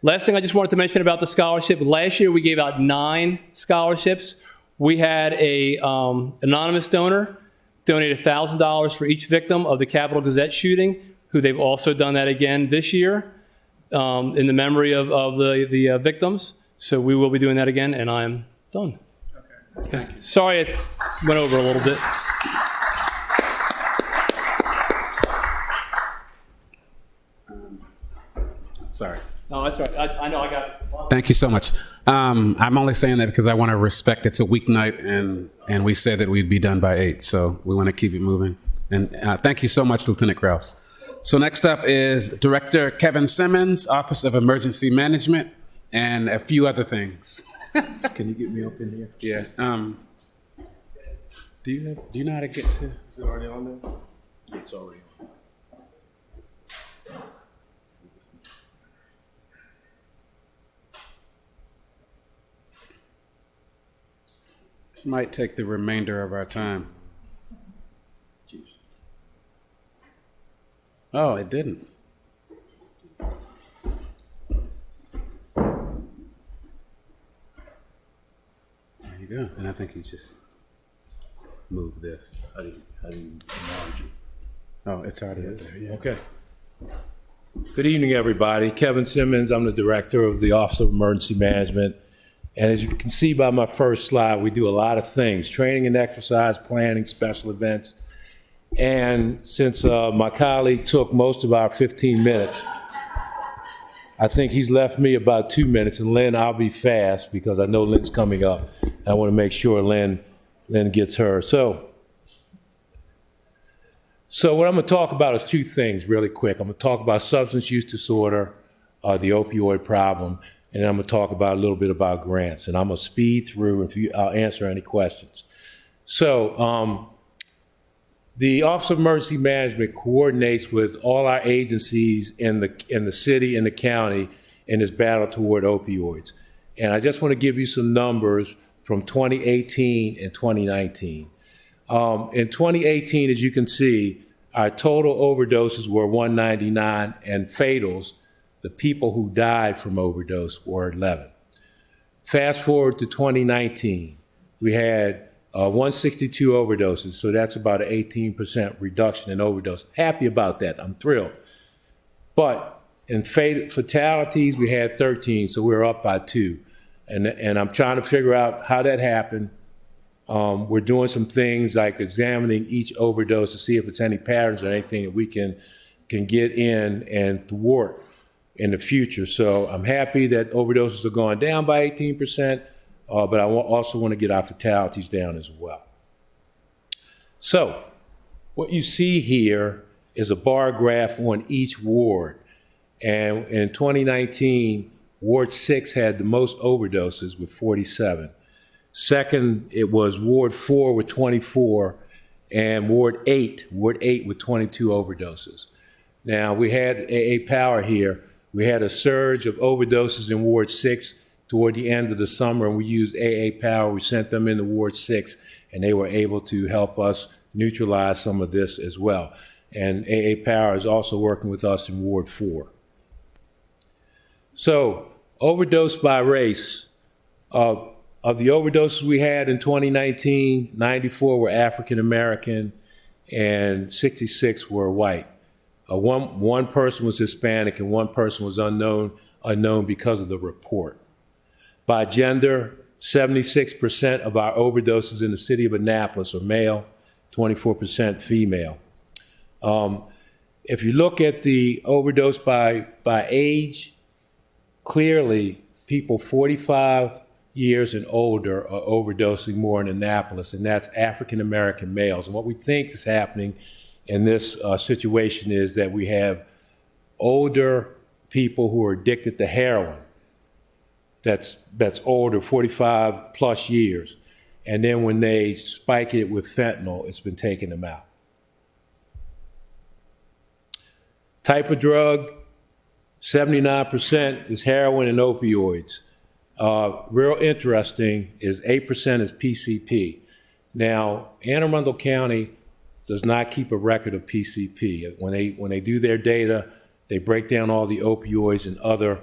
Last thing I just wanted to mention about the scholarship. Last year we gave out 9 scholarships. We had a anonymous donor donate $1,000 for each victim of the Capitol Gazette shooting, who they've also done that again this year in the memory of the victims. So we will be doing that again, and I'm done. Okay. Sorry I went over a little bit. Sorry. No, that's right. I know I got it. Thank you so much. I'm only saying that because I want to respect it's a weeknight, and we said that we'd be done by 8, so we want to keep it moving. And thank you so much, Lieutenant Krause. So next up is Director Kevin Simmons, Office of Emergency Management, and a few other things. Can you get me up in here? Yeah. Do you know how to get to? Is it already on there? Yeah, it's already on. This might take the remainder of our time. Oh, it didn't. There you go. And I think you just move this. How do you acknowledge it? Oh, it's already up there. Yeah. Okay. Good evening, everybody. Kevin Simmons. I'm the Director of the Office of Emergency Management. And as you can see by my first slide, we do a lot of things: training and exercise, planning, special events. And since my colleague took most of our 15 minutes, I think he's left me about 2 minutes. And Lynn, I'll be fast because I know Lynn's coming up. I want to make sure Lynn gets her. So what I'm going to talk about is 2 things really quick. I'm going to talk about substance use disorder, the opioid problem, and then I'm going to talk about a little bit about grants. And I'm going to speed through and I'll answer any questions. So the Office of Emergency Management coordinates with all our agencies in the city and the county in this battle toward opioids. And I just want to give you some numbers from 2018 and 2019. In 2018, as you can see, our total overdoses were 199, and fatals, the people who died from overdose, were 11. Fast forward to 2019, we had 162 overdoses, so that's about an 18% reduction in overdose. Happy about that, I'm thrilled. But in fatalities, we had 13, so we're up by 2. And I'm trying to figure out how that happened. We're doing some things like examining each overdose to see if it's any patterns or anything that we can get in and thwart in the future. So I'm happy that overdoses are going down by 18%. But I also want to get our fatalities down as well. So what you see here is a bar graph on each ward. And in 2019, Ward 6 had the most overdoses with 47. Second, it was Ward 4 with 24, and Ward 8 with 22 overdoses. Now, we had AA Power here. We had a surge of overdoses in Ward 6 toward the end of the summer, and we used AA Power. We sent them into Ward 6, and they were able to help us neutralize some of this as well. And AA Power is also working with us in Ward 4. So, overdose by race. Of the overdoses we had in 2019, 94 were African American and 66 were white. One person was Hispanic and one person was unknown because of the report. By gender, 76% of our overdoses in the city of Annapolis are male, 24% female. If you look at the overdose by age, clearly people 45 years and older are overdosing more in Annapolis, and that's African American males. And what we think is happening in this situation is that we have older people who are addicted to heroin. That's older, 45 plus years. And then when they spike it with fentanyl, it's been taking them out. Type of drug, 79% is heroin and opioids. Real interesting is 8% is PCP. Now, Anne Arundel County does not keep a record of PCP. When they do their data, they break down all the opioids and other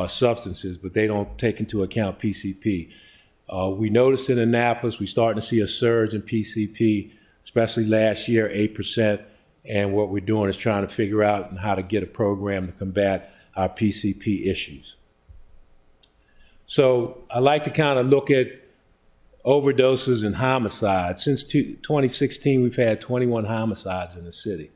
substances, but they don't take into account PCP. We noticed in Annapolis, we're starting to see a surge in PCP, especially last year, 8%. And what we're doing is trying to figure out how to get a program to combat our PCP issues. So I like to kind of look at overdoses and homicides. Since 2016, we've had 21 homicides in the city.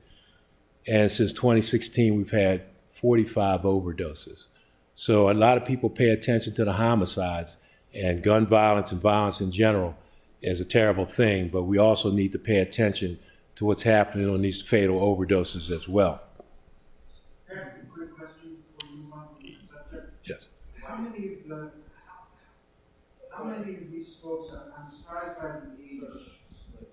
And since 2016, we've had 45 overdoses. So a lot of people pay attention to the homicides, and gun violence and violence in general is a terrible thing, but we also need to pay attention to what's happening on these fatal overdoses as well. Can I ask a quick question before you move on to the subject? Yes. How many of these folks I'm surprised by the age split.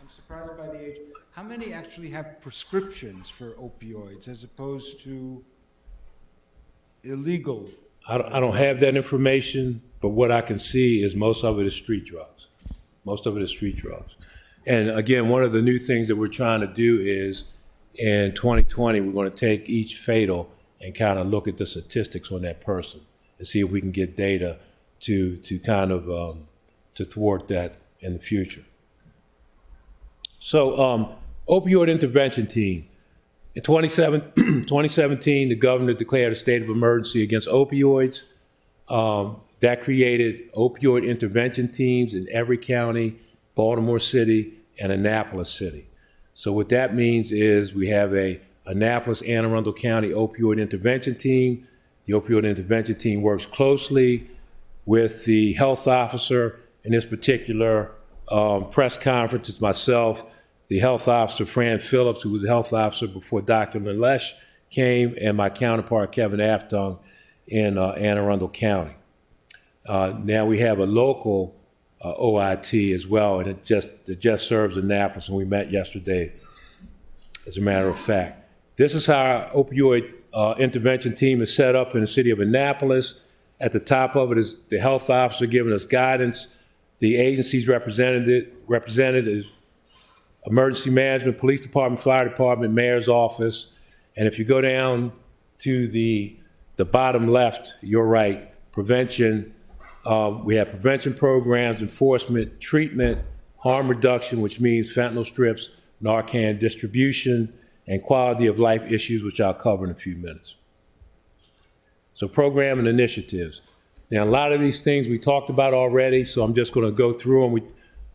I'm surprised by the age. How many actually have prescriptions for opioids as opposed to illegal? I don't have that information, but what I can see is most of it is street drugs. Most of it is street drugs. And again, one of the new things that we're trying to do is in 2020, we're going to take each fatal and kind of look at the statistics on that person and see if we can get data to kind of to thwart that in the future. So opioid intervention team. In 2017, the governor declared a state of emergency against opioids. That created opioid intervention teams in every county, Baltimore City, and Annapolis City. So what that means is we have a Annapolis, Anne Arundel County opioid intervention team. The opioid intervention team works closely with the health officer. In this particular press conference, it's myself, the health officer, Fran Phillips, who was the health officer before Dr. Malesh came, and my counterpart, Kevin Aftung, in Anne Arundel County. Now we have a local OIT as well, and it just serves Annapolis, and we met yesterday, as a matter of fact. This is how our opioid intervention team is set up in the city of Annapolis. At the top of it is the health officer giving us guidance. The agencies represented is emergency management, police department, fire department, mayor's office. And if you go down to the bottom left, your right, prevention, we have prevention programs, enforcement, treatment, harm reduction, which means fentanyl strips, Narcan distribution, and quality of life issues, which I'll cover in a few minutes. So program and initiatives. Now, a lot of these things we talked about already, so I'm just going to go through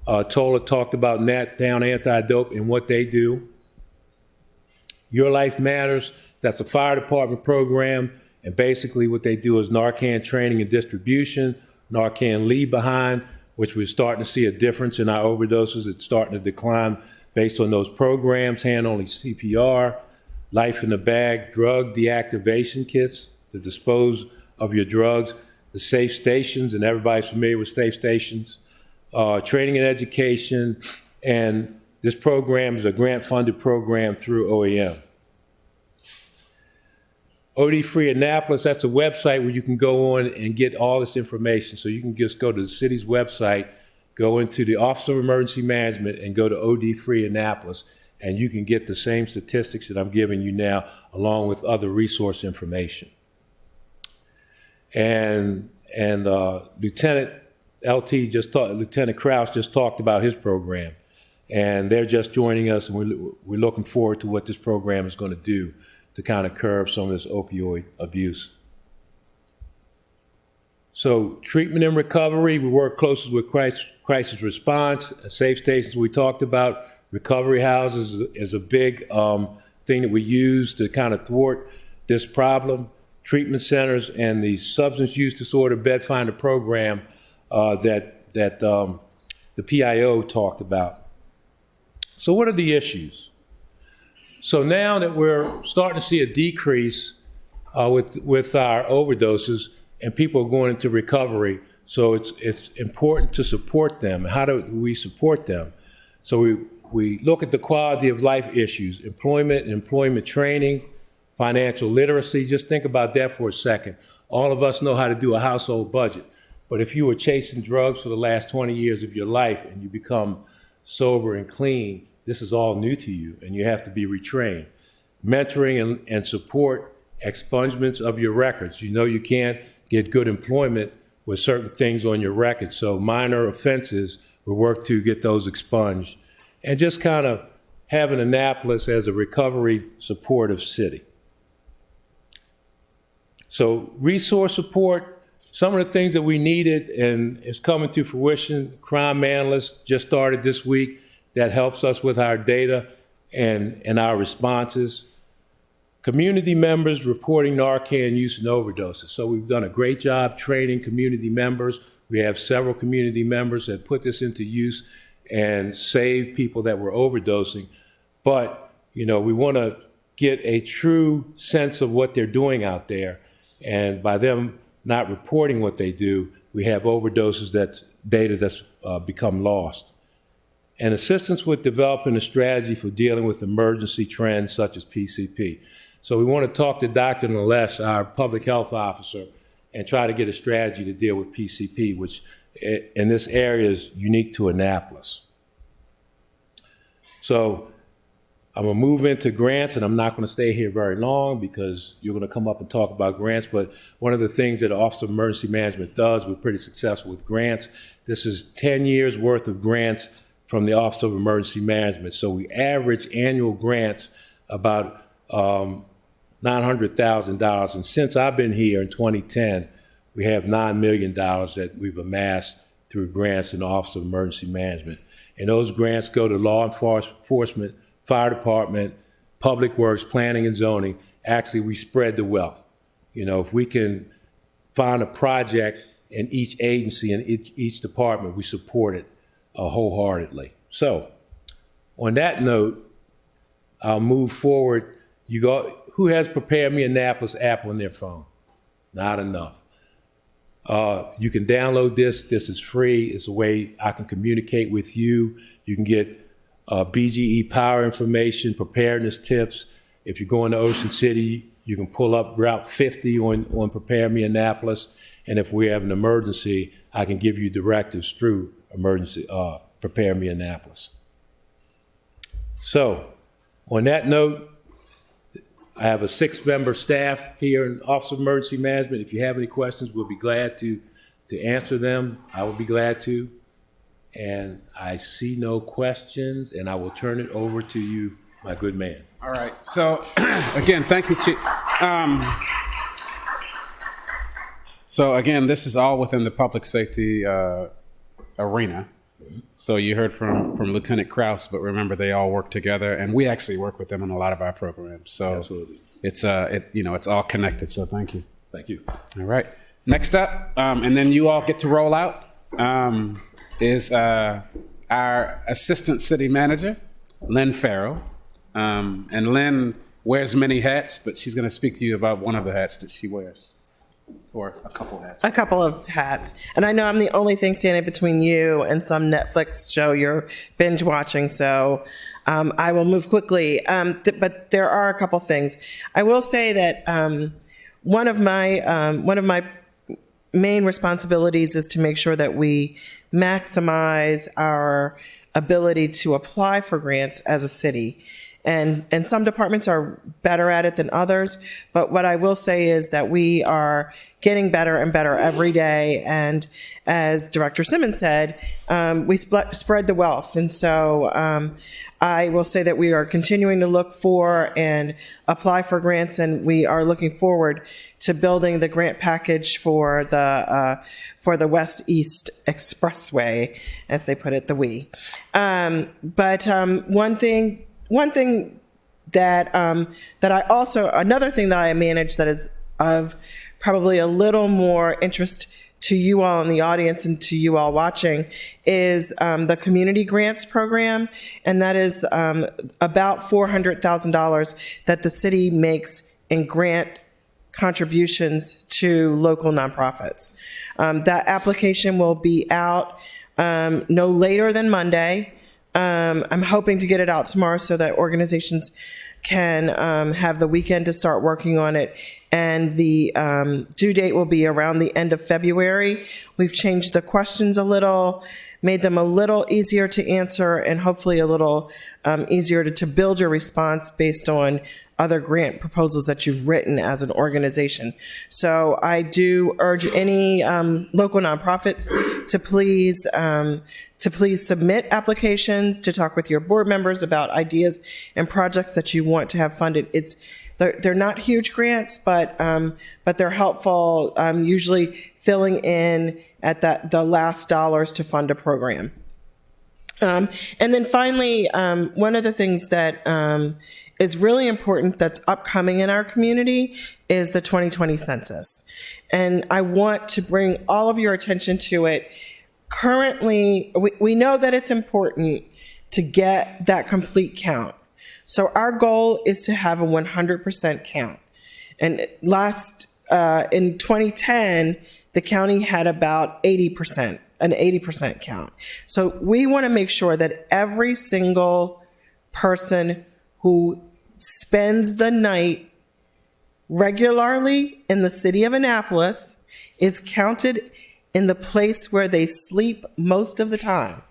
them. Tola talked about Naptown Anti-Dope and what they do. Your Life Matters, that's a fire department program, and basically what they do is Narcan training and distribution, Narcan leave behind, which we're starting to see a difference in our overdoses. It's starting to decline based on those programs, hand-only CPR, Life in the Bag, drug deactivation kits to dispose of your drugs, the safe stations, and everybody's familiar with safe stations, training and education, and this program is a grant-funded program through OEM. OD Free Annapolis, that's a website where you can go on and get all this information. So you can just go to the city's website, go into the Office of Emergency Management, and go to OD Free Annapolis, and you can get the same statistics that I'm giving you now, along with other resource information. And Lieutenant Krause just talked about his program, and they're just joining us, and we're looking forward to what this program is going to do to kind of curb some of this opioid abuse. So treatment and recovery, we work closely with crisis response, safe stations we talked about. Recovery houses is a big thing that we use to kind of thwart this problem. Treatment centers and the substance use disorder bed finder program that the PIO talked about. So what are the issues? So now that we're starting to see a decrease with our overdoses and people are going into recovery, so it's important to support them. How do we support them? So we look at the quality of life issues, employment training, financial literacy. Just think about that for a second. All of us know how to do a household budget. But if you were chasing drugs for the last 20 years of your life and you become sober and clean, this is all new to you and you have to be retrained. Mentoring and support expungements of your records. You know you can't get good employment with certain things on your record. So minor offenses, we work to get those expunged. And just kind of having Annapolis as a recovery supportive city. So resource support, some of the things that we needed and is coming to fruition. Crime analysts just started this week. That helps us with our data and our responses. Community members reporting Narcan use and overdoses. So we've done a great job training community members. We have several community members that put this into use and save people that were overdosing. But, you know, we want to get a true sense of what they're doing out there. And by them not reporting what they do, we have overdoses data that's become lost. And assistance with developing a strategy for dealing with emergency trends such as PCP. So we want to talk to Dr. Nales, our public health officer, and try to get a strategy to deal with PCP, which in this area is unique to Annapolis. So I'm going to move into grants, and I'm not going to stay here very long because you're going to come up and talk about grants. But one of the things that the Office of Emergency Management does, we're pretty successful with grants. This is 10 years worth of grants from the Office of Emergency Management. So we average annual grants about $900,000. And since I've been here in 2010, we have $9 million that we've amassed through grants in the Office of Emergency Management. And those grants go to law enforcement, fire department, public works, planning and zoning. Actually, we spread the wealth. You know, if we can find a project in each agency and each department, we support it wholeheartedly. So on that note, I'll move forward. Who has Prepare Me Annapolis app on their phone? Not enough. You can download this. This is free. It's a way I can communicate with you. You can get BGE power information, preparedness tips. If you're going to Ocean City, you can pull up Route 50 on Prepare Me Annapolis. And if we have an emergency, I can give you directives through Prepare Me Annapolis. So on that note, I have a 6-member staff here in Office of Emergency Management. If you have any questions, we'll be glad to answer them. I will be glad to. And I see no questions, and I will turn it over to you, my good man. All right. So, again, thank you, Chief. So, again, this is all within the public safety arena. So you heard from Lieutenant Krause, but remember they all work together, and we actually work with them in a lot of our programs. So absolutely, it's it's all connected. So thank you. Thank you. All right. Next up, and then you all get to roll out, is our Assistant City Manager, Lynn Farrell. And Lynn wears many hats, but she's going to speak to you about one of the hats that she wears. Or a couple hats. A couple of hats. And I know I'm the only thing standing between you and some Netflix show you're binge watching, so I will move quickly. But there are a couple things. I will say that one of my main responsibilities is to make sure that we maximize our ability to apply for grants as a city. and some departments are better at it than others. But what I will say is that we are getting better and better every day. And as Director Simmons said, we spread the wealth. And so I will say that we are continuing to look for and apply for grants, and we are looking forward to building the grant package for the West East Expressway, as they put it, the WE. But one thing that I also, another thing that I manage that is of probably a little more interest to you all in the audience and to you all watching is the community grants program. And that is about $400,000 that the city makes in grant contributions to local nonprofits. That application will be out no later than Monday. I'm hoping to get it out tomorrow so that organizations can have the weekend to start working on it. And the due date will be around the end of February. We've changed the questions a little, made them a little easier to answer, and hopefully a little easier to build your response based on other grant proposals that you've written as an organization. So I do urge any local nonprofits to please submit applications, to talk with your board members about ideas and projects that you want to have funded. They're not huge grants, but they're helpful, usually filling in at the last dollars to fund a program. And then finally, one of the things that is really important that's upcoming in our community is the 2020 census. And I want to bring all of your attention to it. Currently, we know that it's important to get that complete count. So our goal is to have a 100% count. And in 2010, the county had about 80%, an 80% count. So we want to make sure that every single person who spends the night regularly in the city of Annapolis is counted in the place where they sleep most of the time.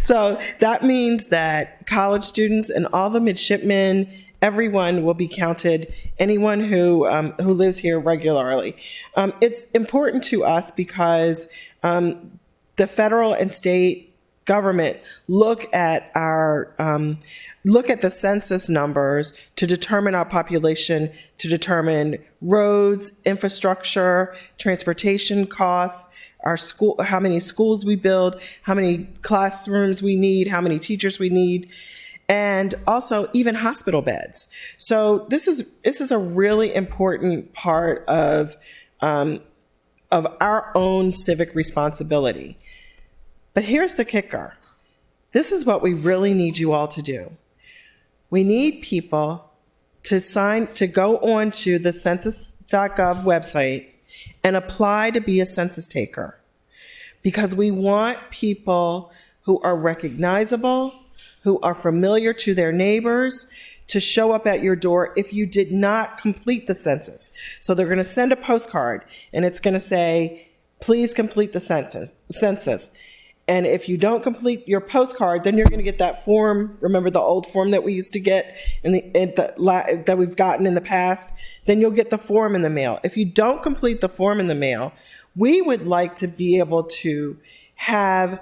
So that means that college students and all the midshipmen, everyone will be counted, anyone who lives here regularly. It's important to us because the federal and state government look at the census numbers to determine our population, to determine roads, infrastructure, transportation costs, our school, how many schools we build, how many classrooms we need, how many teachers we need, and also even hospital beds. So this is a really important part of our own civic responsibility. But here's the kicker. This is what we really need you all to do. We need people to go on to the census.gov website and apply to be a census taker, because we want people who are recognizable, who are familiar to their neighbors, to show up at your door if you did not complete the census. So they're going to send a postcard and it's going to say, please complete the census. And if you don't complete your postcard, then you're going to get that form. Remember the old form that we used to get that we've gotten in the past? Then you'll get the form in the mail. If you don't complete the form in the mail, we would like to be able to have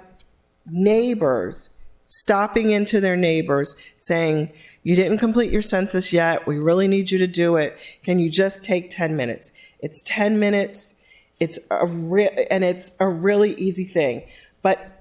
neighbors stopping into their neighbors saying, you didn't complete your census yet. We really need you to do it. Can you just take 10 minutes? It's 10 minutes. It's a really easy thing. But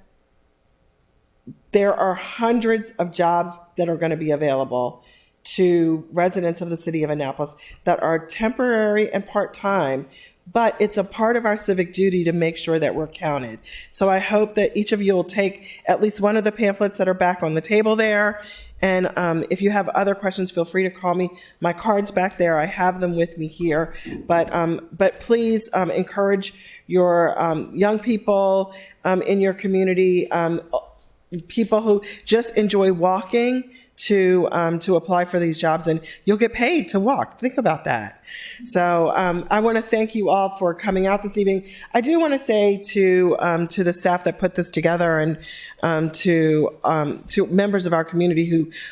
there are hundreds of jobs that are going to be available to residents of the city of Annapolis that are temporary and part-time, but it's a part of our civic duty to make sure that we're counted. So I hope that each of you will take at least one of the pamphlets that are back on the table there. And if you have other questions, feel free to call me. My card's back there. I have them with me here. But please encourage your young people in your community. people who just enjoy walking to apply for these jobs, and you'll get paid to walk. Think about that. So I want to thank you all for coming out this evening. I do want to say to the staff that put this together, and to members of our community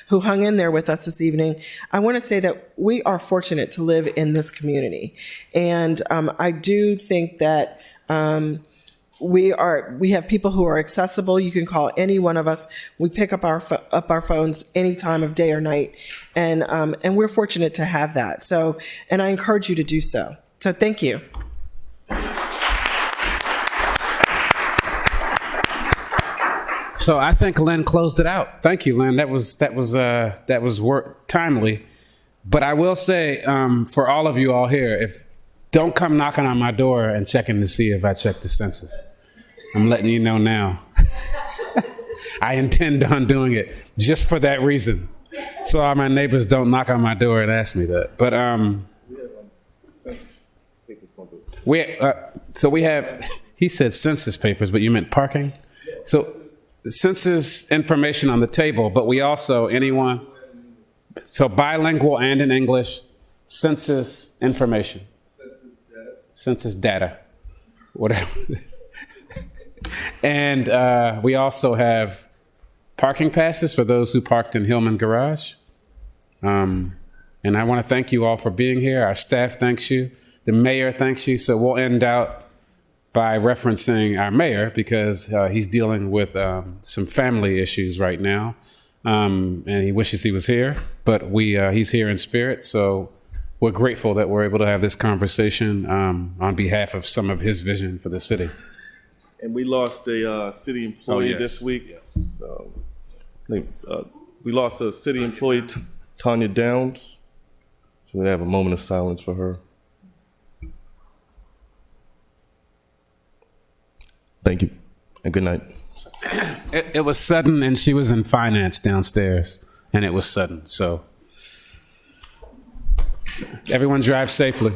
who hung in there with us this evening, I want to say that we are fortunate to live in this community, and I do think that we have people who are accessible. You can call any one of us. We pick up our phones any time of day or night, and we're fortunate to have that. So, and I encourage you to do so. So, thank you. So I think Lynn closed it out. Thank you, Lynn. That was work timely. But I will say, for all of you all here, don't come knocking on my door and checking to see if I checked the census. I'm letting you know now. I intend on doing it just for that reason. So all my neighbors don't knock on my door and ask me that. But we have, he said census papers, but you meant parking? So census information on the table, but we also, so bilingual and in English, census information. Census data, whatever. And we also have parking passes for those who parked in Hillman Garage. And I want to thank you all for being here. Our staff thanks you. The mayor thanks you. So we'll end out by referencing our mayor because he's dealing with some family issues right now. And he wishes he was here, but he's here in spirit. So we're grateful that we're able to have this conversation on behalf of some of his vision for the city. And we lost a city employee this week. Yes. We lost a city employee, Tanya Downs. So we're going to have a moment of silence for her. Thank you, and good night. It was sudden, and she was in finance downstairs, and it was sudden. So everyone drive safely.